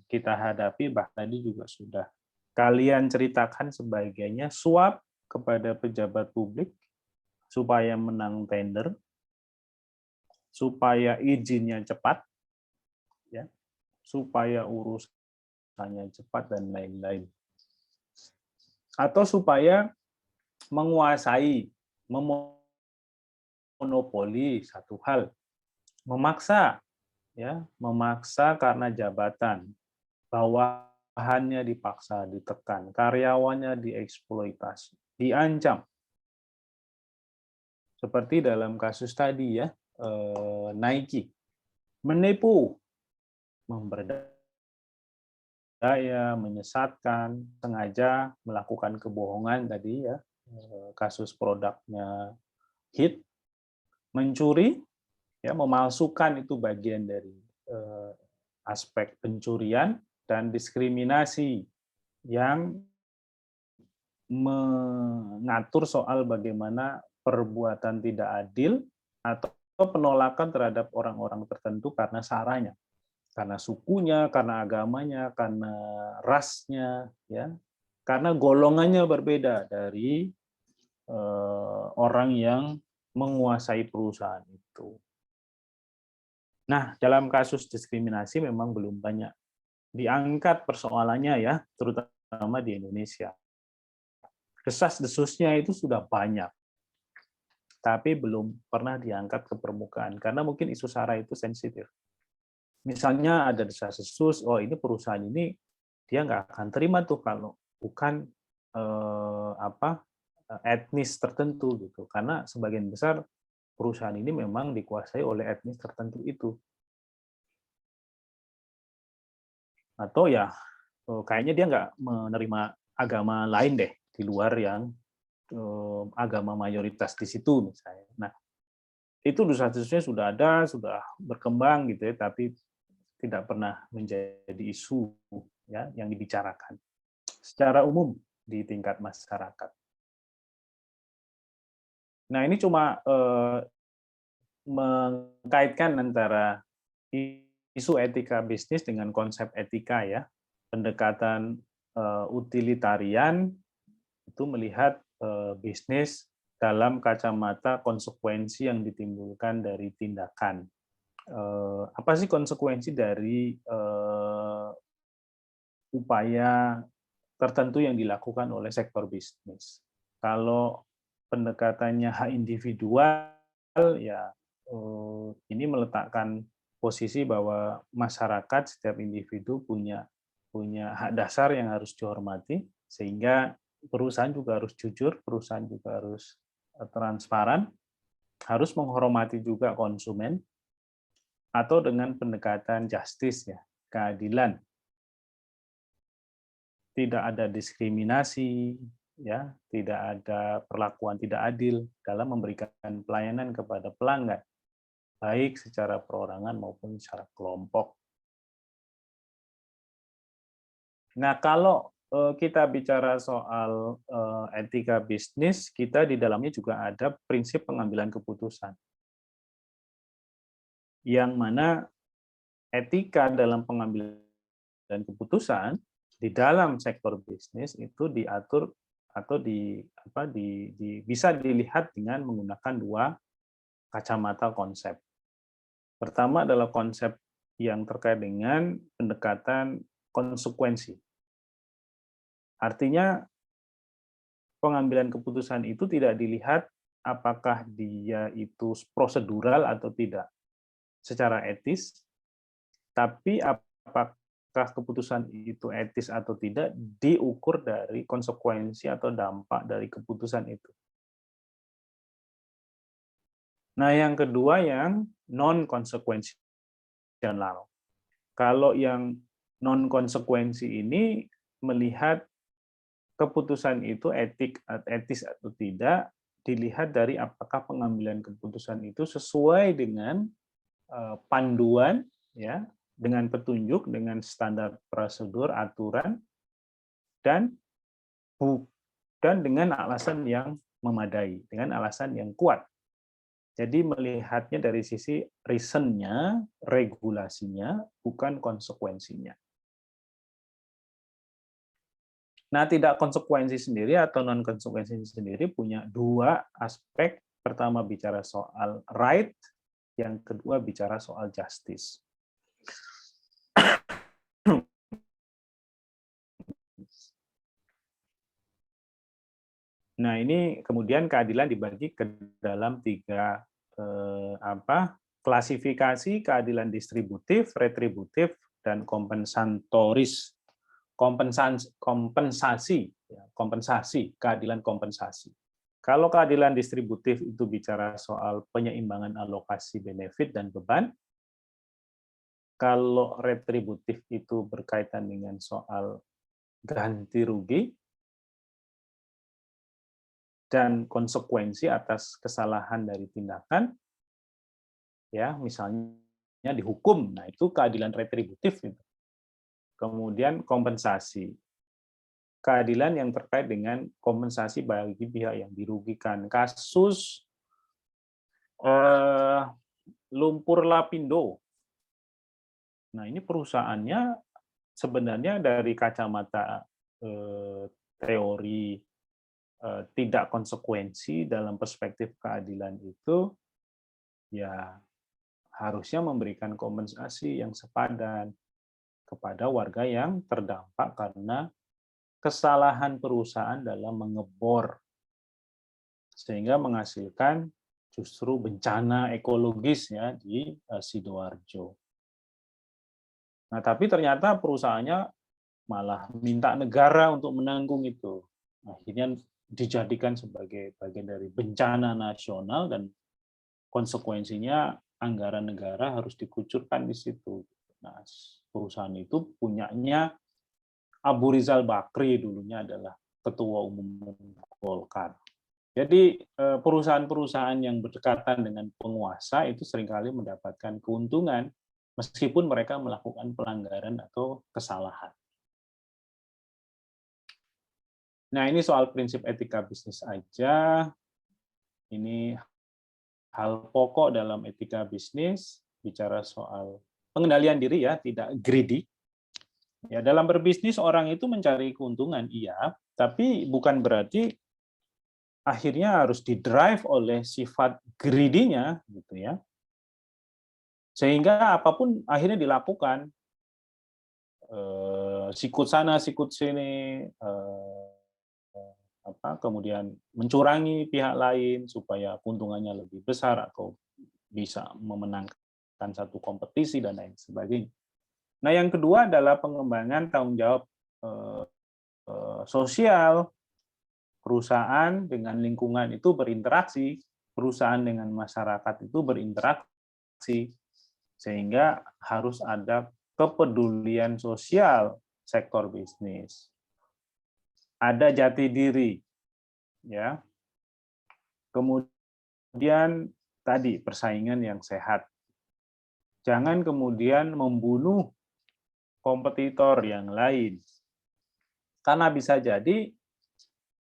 kita hadapi, bahkan tadi juga sudah kalian ceritakan sebagiannya, suap kepada pejabat publik supaya menang tender, supaya izinnya cepat, ya, supaya urusannya cepat dan lain-lain, atau supaya menguasai, memonopoli satu hal, memaksa karena jabatan, bawahannya dipaksa ditekan, karyawannya dieksploitasi, diancam. Seperti dalam kasus tadi ya, Nike, menipu, memberdaya, menyesatkan, sengaja melakukan kebohongan tadi ya, kasus produknya hit, mencuri, ya, memalsukan itu bagian dari aspek pencurian dan diskriminasi yang mengatur soal bagaimana perbuatan tidak adil atau penolakan terhadap orang-orang tertentu karena saranya, karena sukunya, karena agamanya, karena rasnya, ya, karena golongannya berbeda dari orang yang menguasai perusahaan itu. Nah, dalam kasus diskriminasi memang belum banyak diangkat persoalannya ya, terutama di Indonesia. Desas-desusnya itu sudah banyak, tapi belum pernah diangkat ke permukaan, karena mungkin isu SARA itu sensitif. Misalnya ada desas-desus, oh ini perusahaan ini dia nggak akan terima tuh kalau bukan etnis tertentu gitu, karena sebagian besar perusahaan ini memang dikuasai oleh etnis tertentu itu. Atau ya kayaknya dia nggak menerima agama lain deh di luar yang agama mayoritas di situ misalnya. Nah, itu desas-desusnya sudah ada, sudah berkembang gitu ya, tapi tidak pernah menjadi isu ya yang dibicarakan secara umum di tingkat masyarakat. Nah, ini cuma mengkaitkan antara isu etika bisnis dengan konsep etika ya. Pendekatan utilitarian itu melihat bisnis dalam kacamata konsekuensi yang ditimbulkan dari tindakan. Apa sih konsekuensi dari upaya tertentu yang dilakukan oleh sektor bisnis? Kalau pendekatannya hak individual, ya ini meletakkan posisi bahwa masyarakat, setiap individu punya hak dasar yang harus dihormati, sehingga perusahaan juga harus jujur, perusahaan juga harus transparan, harus menghormati juga konsumen, atau dengan pendekatan justice ya, keadilan. Tidak ada diskriminasi, ya, tidak ada perlakuan tidak adil dalam memberikan pelayanan kepada pelanggan, baik secara perorangan maupun secara kelompok. Nah, kalau kita bicara soal etika bisnis, kita di dalamnya juga ada prinsip pengambilan keputusan, yang mana etika dalam pengambilan keputusan di dalam sektor bisnis itu diatur atau bisa dilihat dengan menggunakan dua kacamata konsep. Pertama adalah konsep yang terkait dengan pendekatan konsekuensi. Artinya pengambilan keputusan itu tidak dilihat apakah dia itu prosedural atau tidak secara etis, tapi apakah keputusan itu etis atau tidak diukur dari konsekuensi atau dampak dari keputusan itu. Nah, yang kedua yang non-konsekuensial. Kalau yang non-konsekuensi ini melihat keputusan itu etis atau tidak, dilihat dari apakah pengambilan keputusan itu sesuai dengan panduan, ya, dengan petunjuk, dengan standar prosedur, aturan, dan dengan alasan yang memadai, dengan alasan yang kuat. Jadi melihatnya dari sisi reason-nya, regulasinya, bukan konsekuensinya. Nah, tidak konsekuensi sendiri atau non-konsekuensi sendiri punya dua aspek. Pertama bicara soal right, yang kedua bicara soal justice. Nah, ini kemudian keadilan dibagi ke dalam tiga klasifikasi: keadilan distributif, retributif, dan kompensatoris. Kompensasi, keadilan kompensasi. Kalau keadilan distributif itu bicara soal penyeimbangan alokasi benefit dan beban. Kalau retributif itu berkaitan dengan soal ganti rugi dan konsekuensi atas kesalahan dari tindakan, ya, misalnya dihukum. Nah, itu keadilan retributif. Kemudian kompensasi, keadilan yang terkait dengan kompensasi bagi pihak yang dirugikan. Kasus Lumpur Lapindo. Nah, ini perusahaannya sebenarnya dari kacamata teori tidak konsekuensi dalam perspektif keadilan itu, ya harusnya memberikan kompensasi yang sepadan kepada warga yang terdampak karena kesalahan perusahaan dalam mengebor sehingga menghasilkan justru bencana ekologis, ya, di Sidoarjo. Nah, tapi ternyata perusahaannya malah minta negara untuk menanggung itu. Akhirnya dijadikan sebagai bagian dari bencana nasional dan konsekuensinya anggaran negara harus dikucurkan di situ. Nah, perusahaan itu punyanya Abu Rizal Bakri, dulunya adalah ketua umum Golkar. Jadi perusahaan-perusahaan yang berdekatan dengan penguasa itu seringkali mendapatkan keuntungan meskipun mereka melakukan pelanggaran atau kesalahan. Nah, ini soal prinsip etika bisnis aja. Ini hal pokok dalam etika bisnis, bicara soal pengendalian diri, ya, tidak greedy. Ya, dalam berbisnis orang itu mencari keuntungan, iya, tapi bukan berarti akhirnya harus didrive oleh sifat greedy-nya, gitu ya. Sehingga apapun akhirnya dilakukan, sikut sana, sikut sini, kemudian mencurangi pihak lain supaya keuntungannya lebih besar atau bisa memenangkan satu kompetisi dan lain sebagainya. Nah, yang kedua adalah pengembangan tanggung jawab sosial. Perusahaan dengan lingkungan itu berinteraksi, perusahaan dengan masyarakat itu berinteraksi, sehingga harus ada kepedulian sosial sektor bisnis. Ada jati diri, ya. Kemudian tadi persaingan yang sehat. Jangan kemudian membunuh kompetitor yang lain. Karena bisa jadi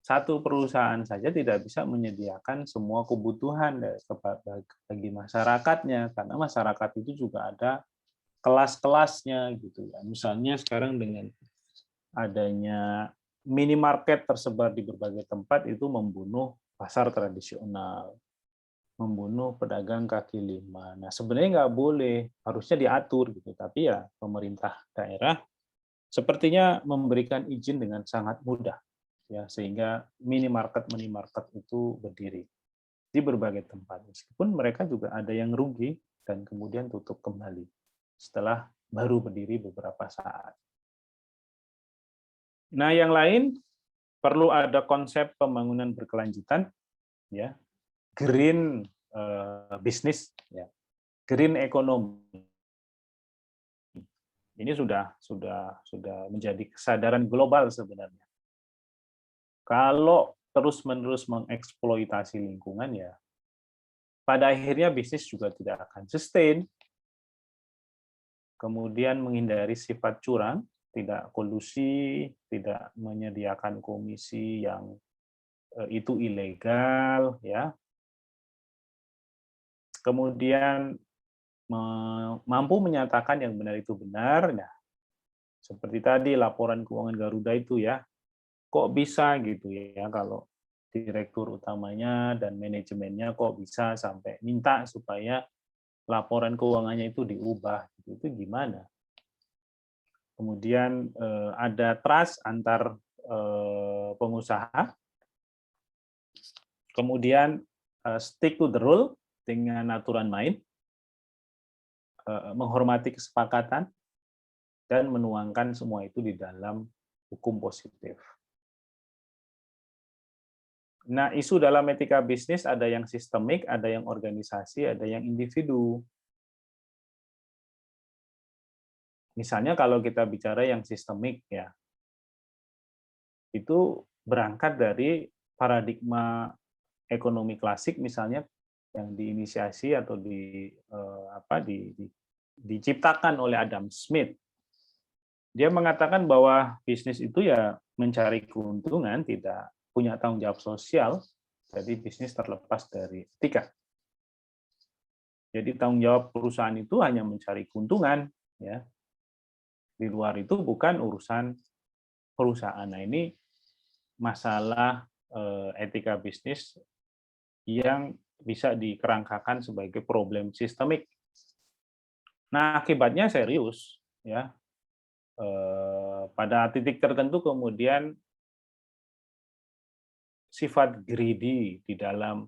satu perusahaan saja tidak bisa menyediakan semua kebutuhan bagi masyarakatnya, karena masyarakat itu juga ada kelas-kelasnya gitu ya. Misalnya sekarang dengan adanya minimarket tersebar di berbagai tempat itu membunuh pasar tradisional, membunuh pedagang kaki lima. Nah, sebenarnya nggak boleh, harusnya diatur gitu. Tapi ya pemerintah daerah sepertinya memberikan izin dengan sangat mudah, ya sehingga minimarket itu berdiri di berbagai tempat. Meskipun mereka juga ada yang rugi dan kemudian tutup kembali setelah baru berdiri beberapa saat. Nah, yang lain perlu ada konsep pembangunan berkelanjutan, ya, green bisnis, ya, green economy. Ini sudah menjadi kesadaran global sebenarnya. Kalau terus-menerus mengeksploitasi lingkungan, ya, pada akhirnya bisnis juga tidak akan sustain. Kemudian menghindari sifat curang, tidak kolusi, tidak menyediakan komisi yang itu ilegal, ya. Kemudian mampu menyatakan yang benar itu benar. Nah, seperti tadi laporan keuangan Garuda itu ya, kok bisa gitu ya kalau direktur utamanya dan manajemennya kok bisa sampai minta supaya laporan keuangannya itu diubah, itu gimana? Kemudian ada trust antar pengusaha, kemudian stick to the rule dengan aturan main, menghormati kesepakatan, dan menuangkan semua itu di dalam hukum positif. Nah, isu dalam etika bisnis ada yang sistemik, ada yang organisasi, ada yang individu. Misalnya kalau kita bicara yang sistemik, ya, itu berangkat dari paradigma ekonomi klasik misalnya yang diinisiasi atau diciptakan oleh Adam Smith. Dia mengatakan bahwa bisnis itu ya mencari keuntungan, tidak punya tanggung jawab sosial, jadi bisnis terlepas dari etika. Jadi tanggung jawab perusahaan itu hanya mencari keuntungan, ya. Di luar itu bukan urusan perusahaan. Nah, ini masalah etika bisnis yang bisa dikerangkakan sebagai problem sistemik. Nah, akibatnya serius, ya. Pada titik tertentu kemudian sifat greedy di dalam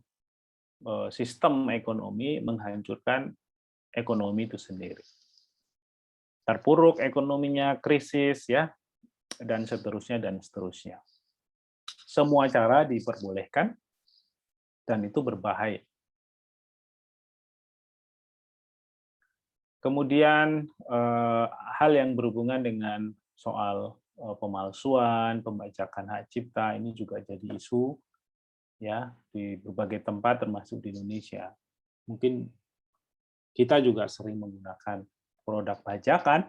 sistem ekonomi menghancurkan ekonomi itu sendiri. Terpuruk ekonominya, krisis, ya, dan seterusnya dan seterusnya. Semua cara diperbolehkan dan itu berbahaya. Kemudian hal yang berhubungan dengan soal pemalsuan, pembajakan hak cipta ini juga jadi isu, ya, di berbagai tempat termasuk di Indonesia. Mungkin kita juga sering menggunakan produk bajakan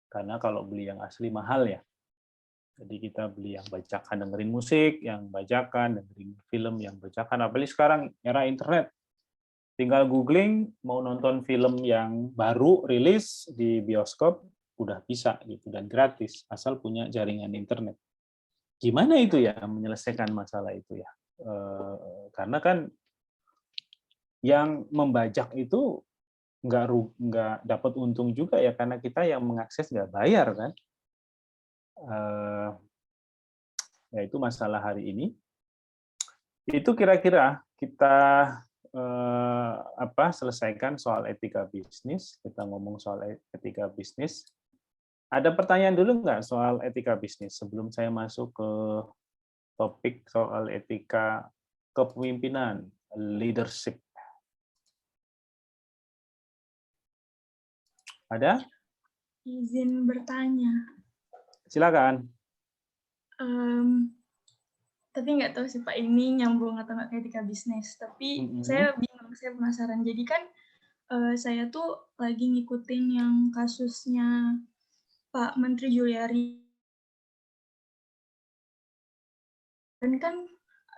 karena kalau beli yang asli mahal, ya. Jadi kita beli yang bajakan, dengerin musik yang bajakan, dengerin film yang bajakan. Apalagi sekarang era internet. Tinggal googling mau nonton film yang baru rilis di bioskop udah bisa gitu dan gratis asal punya jaringan internet. Gimana itu ya menyelesaikan masalah itu ya? Karena kan yang membajak itu nggak dapat untung juga ya karena kita yang mengakses nggak bayar kan. Ya itu masalah hari ini. Itu kira-kira kita selesaikan soal etika bisnis. Kita ngomong soal etika bisnis. Ada pertanyaan dulu nggak soal etika bisnis sebelum saya masuk ke topik soal etika kepemimpinan, leadership. Ada? Izin bertanya. Silakan. Tapi nggak tahu sih Pak ini nyambung atau nggak ke etika bisnis. Tapi saya bingung, saya penasaran. Jadi kan saya tuh lagi ngikutin yang kasusnya Pak Menteri Juliari. Dan kan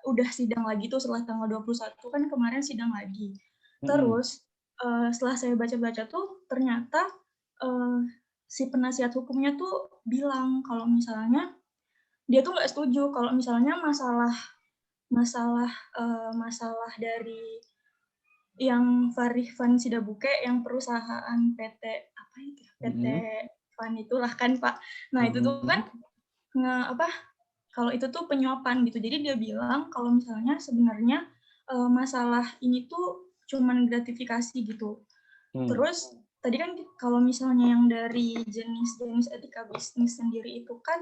udah sidang lagi tuh setelah tanggal 21 kan kemarin sidang lagi. Terus setelah saya baca-baca tuh ternyata si penasihat hukumnya tuh bilang kalau misalnya dia tuh nggak setuju kalau misalnya masalah dari yang Farih Van Sidabuke yang perusahaan PT apa itu PT Van itulah kan Pak. Nah itu tuh kan kalau itu tuh penyuapan gitu. Jadi dia bilang kalau misalnya sebenarnya masalah ini tuh cuman gratifikasi gitu. Terus tadi kan kalau misalnya yang dari jenis-jenis etika bisnis sendiri itu kan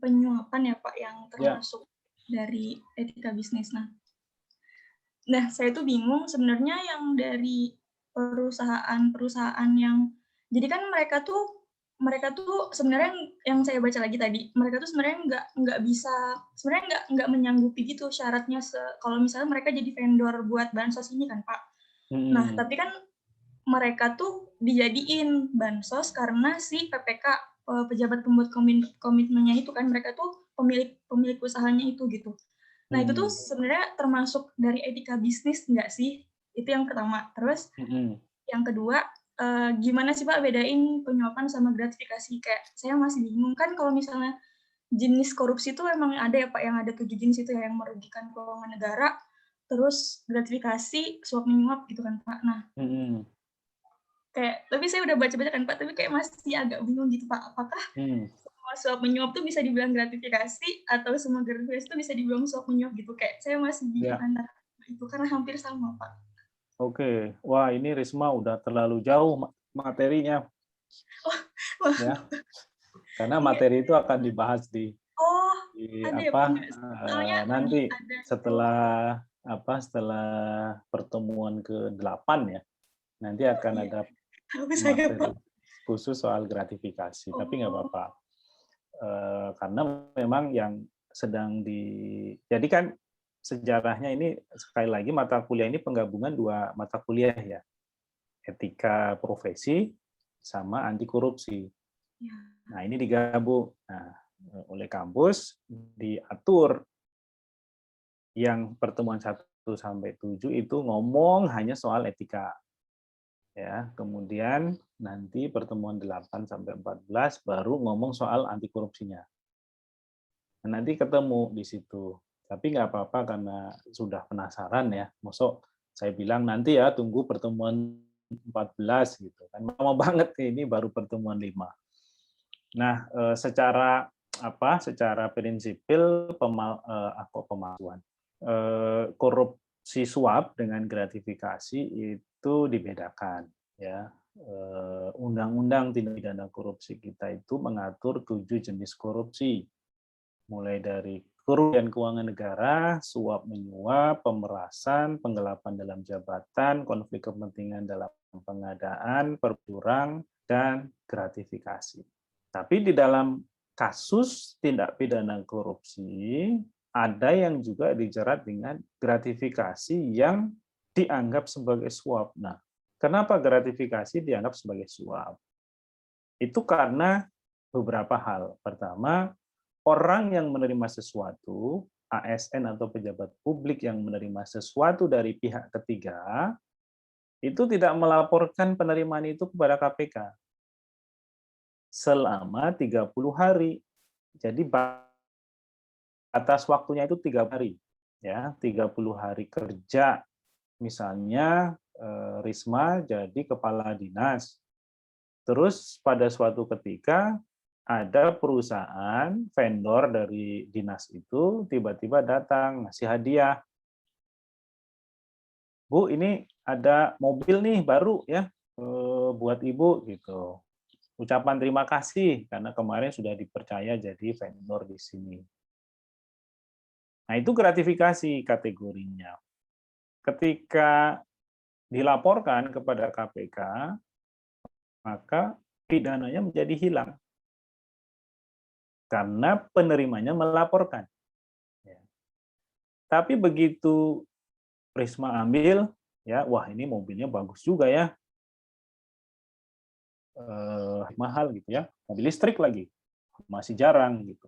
penyuapan ya Pak yang termasuk dari etika bisnis. Nah, saya tuh bingung sebenarnya yang dari perusahaan-perusahaan yang jadi kan mereka tuh sebenarnya yang saya baca lagi tadi, mereka tuh sebenarnya nggak bisa sebenarnya nggak menyanggupi gitu syaratnya kalau misalnya mereka jadi vendor buat bansos ini kan, Pak. Nah, tapi kan mereka tuh dijadiin bansos karena si PPK pejabat pembuat komitmennya itu kan mereka tuh pemilik usahanya itu gitu. Nah, itu tuh sebenarnya termasuk dari etika bisnis nggak sih? Itu yang pertama. Terus yang kedua, gimana sih Pak bedain penyuapan sama gratifikasi? Kayak saya masih bingung kan kalau misalnya jenis korupsi itu emang ada ya Pak, yang ada 7 jenis itu ya, yang merugikan keuangan negara, terus gratifikasi, suap menyuap gitu kan Pak. Nah, tapi saya udah baca-baca kan Pak, tapi kayak masih agak bingung gitu Pak. Apakah semua suap menyuap tuh bisa dibilang gratifikasi atau semua gratifikasi itu bisa dibilang suap menyuap gitu? Kayak saya masih bingung antara itu karena hampir sama Pak. Oke, wah ini Risma udah terlalu jauh materinya. Ya. Karena materi itu akan dibahas di nanti setelah pertemuan ke-8 ya. Nanti akan ada materi khusus soal gratifikasi, tapi nggak apa-apa. Karena memang yang sedang jadi kan sejarahnya ini sekali lagi mata kuliah ini penggabungan 2 mata kuliah ya. Etika profesi sama anti korupsi. Nah, ini digabung. Nah, oleh kampus diatur yang pertemuan 1 sampai 7 itu ngomong hanya soal etika. Ya, kemudian nanti pertemuan 8 sampai 14 baru ngomong soal anti korupsinya. Nah, nanti ketemu di situ. Tapi nggak apa-apa karena sudah penasaran ya. Mosok saya bilang nanti ya tunggu pertemuan 14 gitu kan. Lama banget ini baru pertemuan 5. Nah, secara prinsipil pemalsuan. Korupsi suap dengan gratifikasi itu dibedakan ya. Undang-undang tindak pidana korupsi kita itu mengatur 7 jenis korupsi. Mulai dari kerugian keuangan negara, suap menyuap, pemerasan, penggelapan dalam jabatan, konflik kepentingan dalam pengadaan, percurang, dan gratifikasi. Tapi di dalam kasus tindak pidana korupsi, ada yang juga dijerat dengan gratifikasi yang dianggap sebagai suap. Nah, kenapa gratifikasi dianggap sebagai suap? Itu karena beberapa hal. Pertama, orang yang menerima sesuatu, ASN atau pejabat publik yang menerima sesuatu dari pihak ketiga, itu tidak melaporkan penerimaan itu kepada KPK selama 30 hari. Jadi batas waktunya itu 30 hari. Ya, 30 hari kerja. Misalnya Risma jadi kepala dinas. Terus pada suatu ketika ada perusahaan vendor dari dinas itu tiba-tiba datang ngasih hadiah. Bu, ini ada mobil nih baru ya buat Ibu gitu. Ucapan terima kasih karena kemarin sudah dipercaya jadi vendor di sini. Nah, itu gratifikasi kategorinya. Ketika dilaporkan kepada KPK, maka pidananya menjadi hilang. Karena penerimanya melaporkan. Tapi begitu Risma ambil, ya, wah ini mobilnya bagus juga ya, mahal gitu ya, mobil listrik lagi, masih jarang gitu.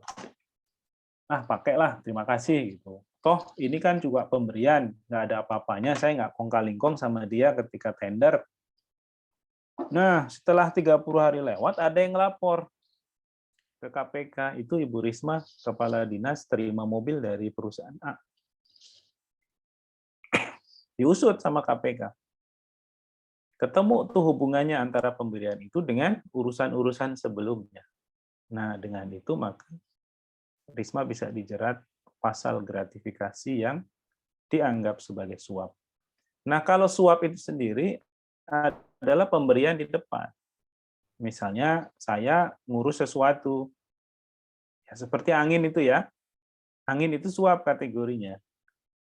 Ah, pakailah, terima kasih gitu. Toh ini kan juga pemberian, nggak ada apa-apanya, saya nggak kongkal-lingkong sama dia ketika tender. Nah, setelah 30 hari lewat, ada yang lapor ke KPK. Itu Ibu Risma, Kepala Dinas, terima mobil dari perusahaan A. Diusut sama KPK. Ketemu tuh hubungannya antara pemberian itu dengan urusan-urusan sebelumnya. Nah, dengan itu maka Risma bisa dijerat pasal gratifikasi yang dianggap sebagai suap. Nah, kalau suap itu sendiri adalah pemberian di depan. Misalnya saya ngurus sesuatu, ya seperti angin itu ya. Angin itu suap kategorinya.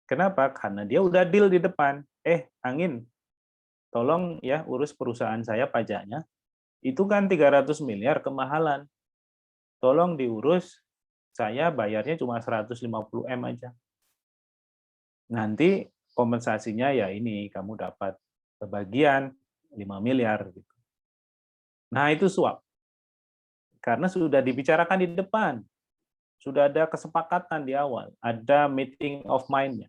Kenapa? Karena dia udah deal di depan. Angin, tolong ya urus perusahaan saya pajaknya. Itu kan 300 miliar kemahalan. Tolong diurus, saya bayarnya cuma 150 M aja. Nanti kompensasinya ya ini, kamu dapat sebagian 5 miliar. Gitu. Nah, itu suap. Karena sudah dibicarakan di depan. Sudah ada kesepakatan di awal. Ada meeting of mind-nya.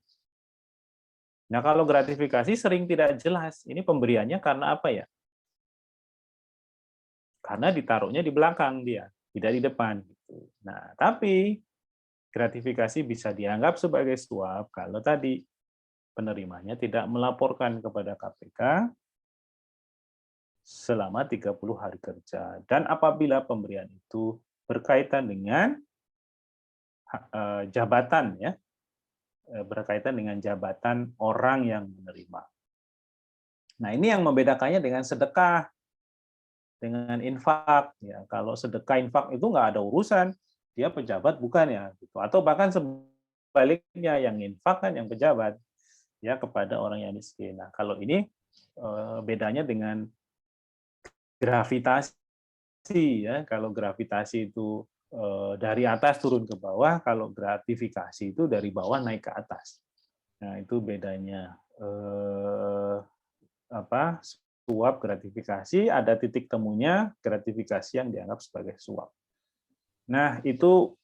Nah, kalau gratifikasi sering tidak jelas. Ini pemberiannya karena apa ya? Karena ditaruhnya di belakang dia, tidak di depan. Nah, tapi gratifikasi bisa dianggap sebagai suap kalau tadi penerimanya tidak melaporkan kepada KPK selama 30 hari kerja. Dan apabila pemberian itu berkaitan dengan jabatan, ya, berkaitan dengan jabatan orang yang menerima. Nah, ini yang membedakannya dengan sedekah, dengan infak. Ya, kalau sedekah infak itu nggak ada urusan, dia pejabat bukan ya, gitu. Atau bahkan sebaliknya, yang infak kan yang pejabat, ya, kepada orang yang miskin. Nah, kalau ini bedanya dengan gravitasi, ya. Kalau gravitasi itu dari atas turun ke bawah, kalau gratifikasi itu dari bawah naik ke atas. Nah, itu bedanya. Suap, gratifikasi, ada titik temunya, gratifikasi yang dianggap sebagai suap. Nah, itu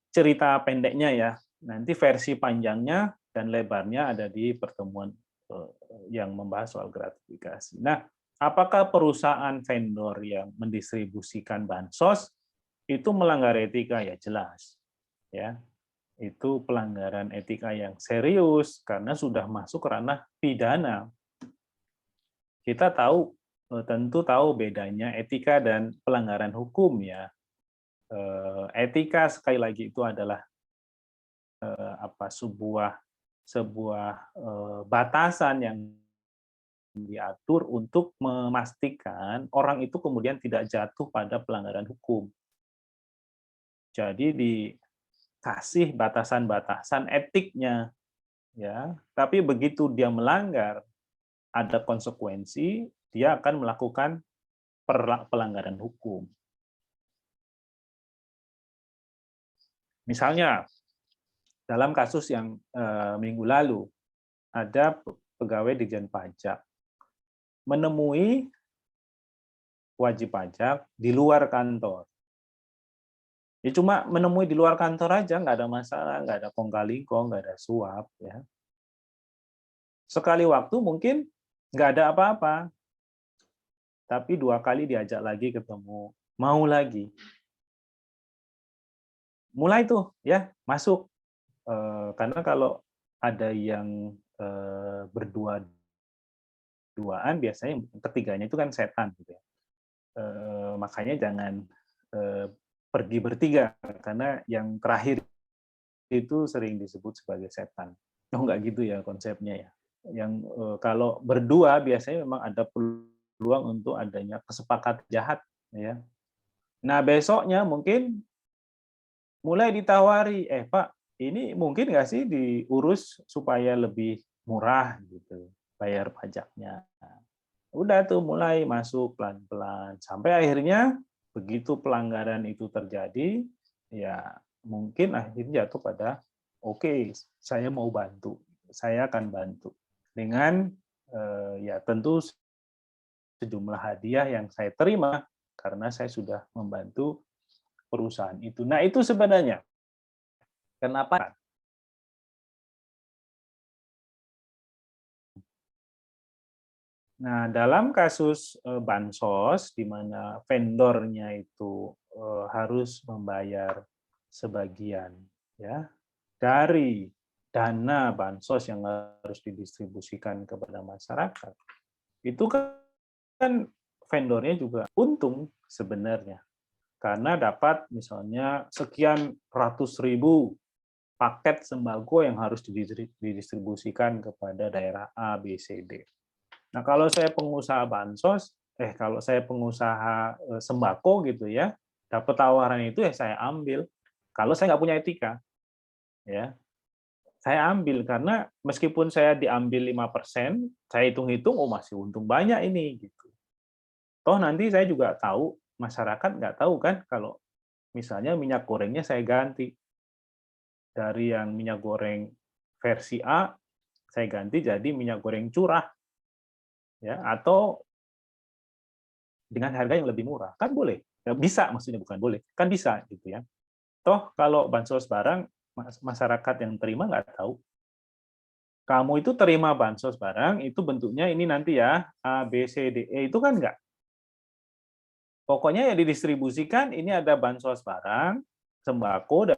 cerita pendeknya ya. Nanti versi panjangnya dan lebarnya ada di pertemuan yang membahas soal gratifikasi. Nah, apakah perusahaan vendor yang mendistribusikan bansos itu melanggar etika? Ya jelas. Ya. Itu pelanggaran etika yang serius karena sudah masuk ranah pidana. Kita tentu tahu bedanya etika dan pelanggaran hukum ya. Etika sekali lagi itu adalah sebuah batasan yang diatur untuk memastikan orang itu kemudian tidak jatuh pada pelanggaran hukum. Jadi dikasih batasan-batasan etiknya, ya. Tapi begitu dia melanggar, ada konsekuensi, dia akan melakukan pelanggaran hukum. Misalnya, dalam kasus yang minggu lalu, ada pegawai Ditjen Pajak menemui wajib pajak di luar kantor. Ya cuma menemui di luar kantor aja, nggak ada masalah, nggak ada kong kali kong, nggak ada suap. Ya. Sekali waktu mungkin nggak ada apa-apa, tapi 2 kali diajak lagi ketemu, mau lagi. Mulai tuh ya masuk. Karena kalau ada yang berdua-duaan, biasanya yang ketiganya itu kan setan. Gitu ya. Makanya jangan pergi bertiga, karena yang terakhir itu sering disebut sebagai setan. Oh, nggak gitu ya konsepnya ya. Yang kalau berdua biasanya memang ada peluang untuk adanya kesepakatan jahat. Ya. Nah, besoknya mungkin mulai ditawari, Pak, ini mungkin nggak sih diurus supaya lebih murah gitu, bayar pajaknya. Udah tuh mulai masuk pelan-pelan, sampai akhirnya begitu pelanggaran itu terjadi, ya mungkin akhirnya jatuh pada, oke, saya mau bantu, saya akan bantu. Dengan ya tentu sejumlah hadiah yang saya terima, karena saya sudah membantu perusahaan itu. Nah, itu sebenarnya kenapa Nah, dalam kasus bansos di mana vendornya itu harus membayar sebagian ya dari dana bansos yang harus didistribusikan kepada masyarakat, itu kan vendornya juga untung sebenarnya karena dapat misalnya sekian ratus ribu paket sembako yang harus didistribusikan kepada daerah A, B, C, D. Nah, kalau saya pengusaha bansos, kalau saya pengusaha sembako gitu ya, dapat tawaran itu ya saya ambil. Kalau saya nggak punya etika, ya saya ambil karena meskipun saya diambil 5%, saya hitung-hitung, oh masih untung banyak ini gitu. Toh nanti saya juga tahu, masyarakat nggak tahu kan kalau misalnya minyak gorengnya saya ganti dari yang minyak goreng versi A, saya ganti jadi minyak goreng curah, ya atau dengan harga yang lebih murah, kan boleh. Ya, bisa, maksudnya bukan boleh, kan bisa gitu ya. Toh kalau bansos barang, masyarakat yang terima nggak tahu. Kamu itu terima bansos barang, itu bentuknya ini nanti ya, A, B, C, D, E, itu kan nggak. Pokoknya yang didistribusikan, ini ada bansos barang, sembako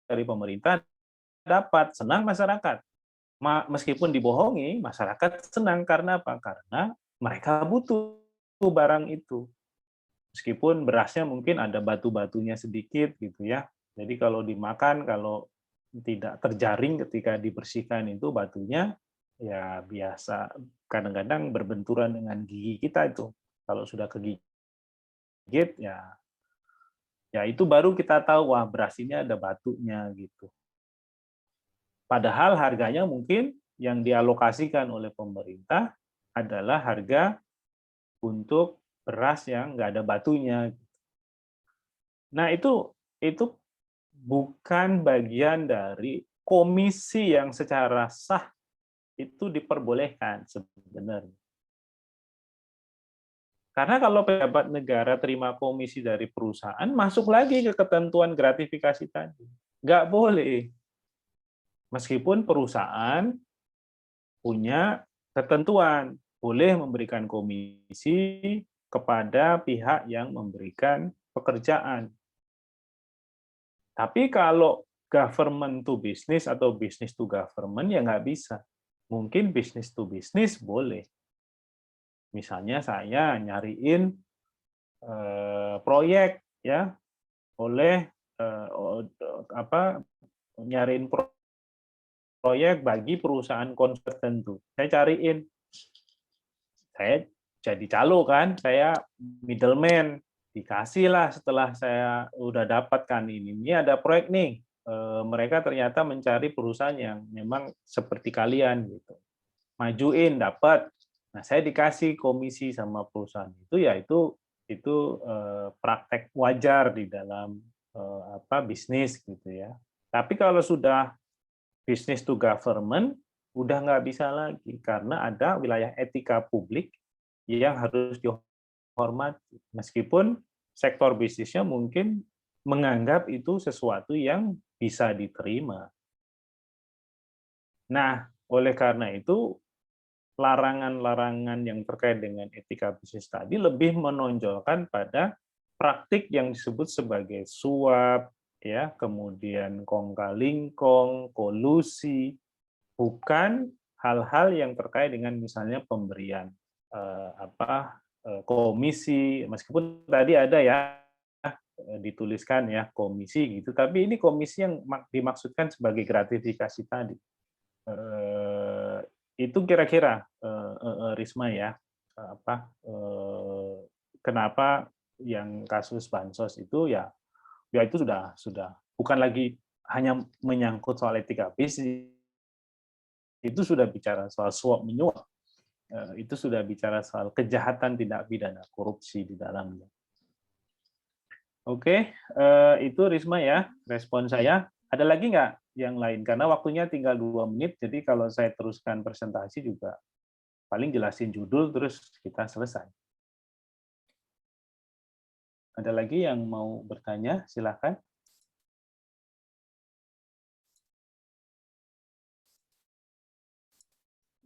dari pemerintah, dapat, senang masyarakat. Meskipun dibohongi, masyarakat senang karena apa? Karena mereka butuh barang itu. Meskipun berasnya mungkin ada batu-batunya sedikit gitu ya. Jadi kalau dimakan, kalau tidak terjaring ketika dibersihkan itu batunya, ya biasa kadang-kadang berbenturan dengan gigi kita itu. Kalau sudah kegigit, ya itu baru kita tahu, wah beras ini ada batunya gitu. Padahal harganya mungkin yang dialokasikan oleh pemerintah adalah harga untuk beras yang nggak ada batunya. Nah, itu bukan bagian dari komisi yang secara sah itu diperbolehkan sebenarnya. Karena kalau pejabat negara terima komisi dari perusahaan, masuk lagi ke ketentuan gratifikasi tadi. Nggak boleh. Meskipun perusahaan punya ketentuan, boleh memberikan komisi kepada pihak yang memberikan pekerjaan. Tapi kalau government to business atau business to government ya nggak bisa. Mungkin business to business boleh. Misalnya saya nyariin proyek ya oleh nyariin proyek bagi perusahaan tertentu. Saya cariin, saya jadi calo kan, saya middleman, dikasih lah setelah saya udah dapatkan ini ada proyek nih, mereka ternyata mencari perusahaan yang memang seperti kalian gitu, majuin dapat, nah saya dikasih komisi sama perusahaan itu, ya itu praktek wajar di dalam bisnis gitu ya. Tapi kalau sudah business to government, udah nggak bisa lagi karena ada wilayah etika publik yang harus dihormati. Meskipun sektor bisnisnya mungkin menganggap itu sesuatu yang bisa diterima. Nah, oleh karena itu, larangan-larangan yang terkait dengan etika bisnis tadi lebih menonjolkan pada praktik yang disebut sebagai suap, ya, kemudian kong-kali-kong, kolusi, bukan hal-hal yang terkait dengan misalnya pemberian komisi, meskipun tadi ada ya dituliskan ya komisi gitu, tapi ini komisi yang dimaksudkan sebagai gratifikasi tadi. Itu kira-kira Risma ya, kenapa yang kasus bansos itu ya itu sudah bukan lagi hanya menyangkut soal etika bisnis, itu sudah bicara soal suap menyuap, itu sudah bicara soal kejahatan tindak pidana korupsi di dalamnya. Oke, itu Risma ya respon saya. Ada lagi nggak yang lain? Karena waktunya tinggal 2 menit, jadi kalau saya teruskan presentasi juga paling jelasin judul terus kita selesai. Ada lagi yang mau bertanya? Silakan.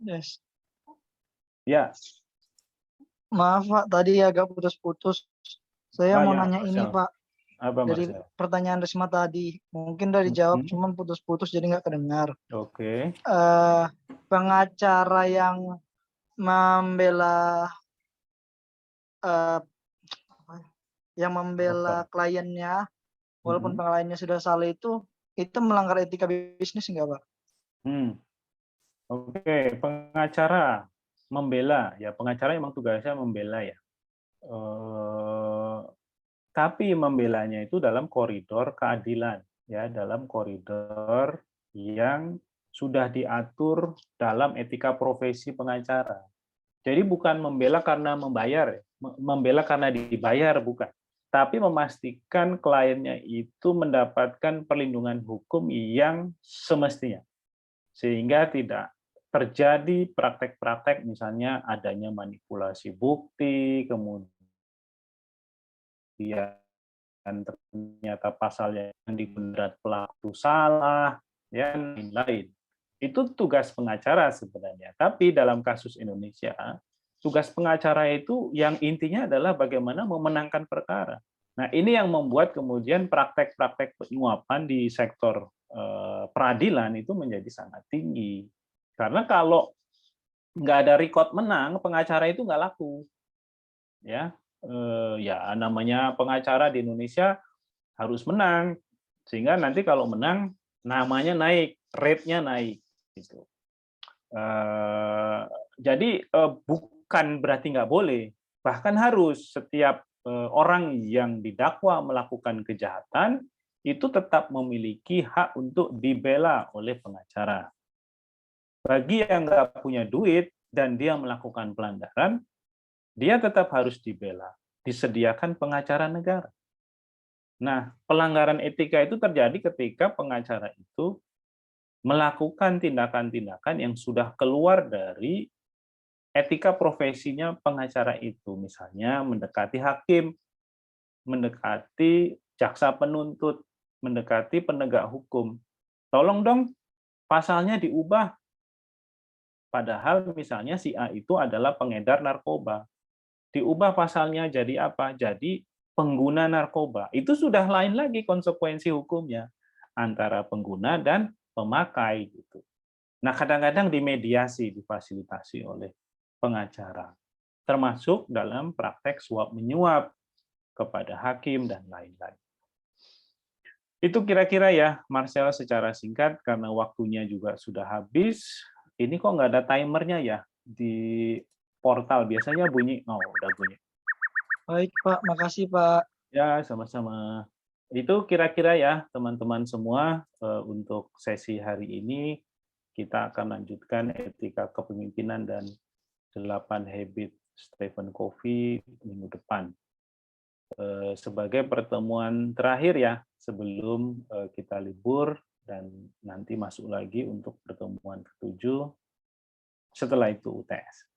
Yes. Ya. Maaf Pak, tadi agak putus-putus. Saya mau Ya, nanya ini Marcel. Pak, Apa, dari Marcel? pertanyaan Risma tadi. Mungkin udah dijawab, cuman putus-putus jadi nggak kedengar. Oke. Pengacara yang membela kliennya, walaupun kliennya sudah salah itu melanggar etika bisnis nggak Pak? Oke, pengacara membela ya, pengacara memang tugasnya membela ya. Tapi membelanya itu dalam koridor keadilan ya, dalam koridor yang sudah diatur dalam etika profesi pengacara. Jadi bukan membela karena membayar, membela karena dibayar bukan. Tapi memastikan kliennya itu mendapatkan perlindungan hukum yang semestinya. Sehingga tidak terjadi praktek-praktek misalnya adanya manipulasi bukti, kemudian ternyata pasalnya yang digunakan pelaku salah, ya, dan lain-lain. Itu tugas pengacara sebenarnya. Tapi dalam kasus Indonesia, tugas pengacara itu yang intinya adalah bagaimana memenangkan perkara. Nah, ini yang membuat kemudian praktek-praktek penyuapan di sektor peradilan itu menjadi sangat tinggi. Karena kalau nggak ada record menang, pengacara itu nggak laku. Ya, namanya pengacara di Indonesia harus menang, sehingga nanti kalau menang namanya naik, rate-nya naik. Gitu. Jadi bukan berarti nggak boleh, bahkan harus setiap orang yang didakwa melakukan kejahatan itu tetap memiliki hak untuk dibela oleh pengacara. Bagi yang nggak punya duit dan dia melakukan pelanggaran, dia tetap harus dibela, disediakan pengacara negara. Nah, pelanggaran etika itu terjadi ketika pengacara itu melakukan tindakan-tindakan yang sudah keluar dari etika profesinya pengacara itu. Misalnya mendekati hakim, mendekati jaksa penuntut, mendekati penegak hukum. Tolong dong pasalnya diubah. Padahal misalnya si A itu adalah pengedar narkoba. Diubah pasalnya jadi apa? Jadi pengguna narkoba. Itu sudah lain lagi konsekuensi hukumnya antara pengguna dan pemakai gitu. Nah, kadang-kadang dimediasi, difasilitasi oleh pengacara, termasuk dalam praktek suap menyuap kepada hakim dan lain-lain. Itu kira-kira ya, Marcel, secara singkat karena waktunya juga sudah habis. Ini kok nggak ada timernya ya di portal, biasanya bunyi. Oh, udah bunyi. Baik Pak, makasih Pak. Ya, sama-sama. Itu kira-kira ya teman-teman semua untuk sesi hari ini. Kita akan lanjutkan etika kepemimpinan dan 8 habit Stephen Covey minggu depan. Sebagai pertemuan terakhir ya sebelum kita libur dan nanti masuk lagi untuk pertemuan ke-7 setelah itu UTS.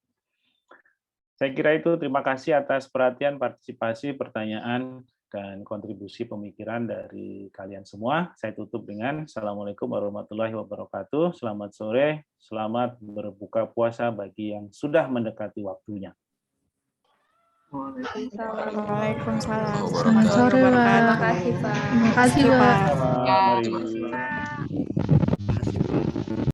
Saya kira itu, terima kasih atas perhatian, partisipasi, pertanyaan, dan kontribusi pemikiran dari kalian semua. Saya tutup dengan Assalamualaikum warahmatullahi wabarakatuh. Selamat sore, selamat berbuka puasa bagi yang sudah mendekati waktunya. Waalaikumsalam. Selamat sore, Pak. Terima kasih, Pak. Terima kasih, Pak. Mari.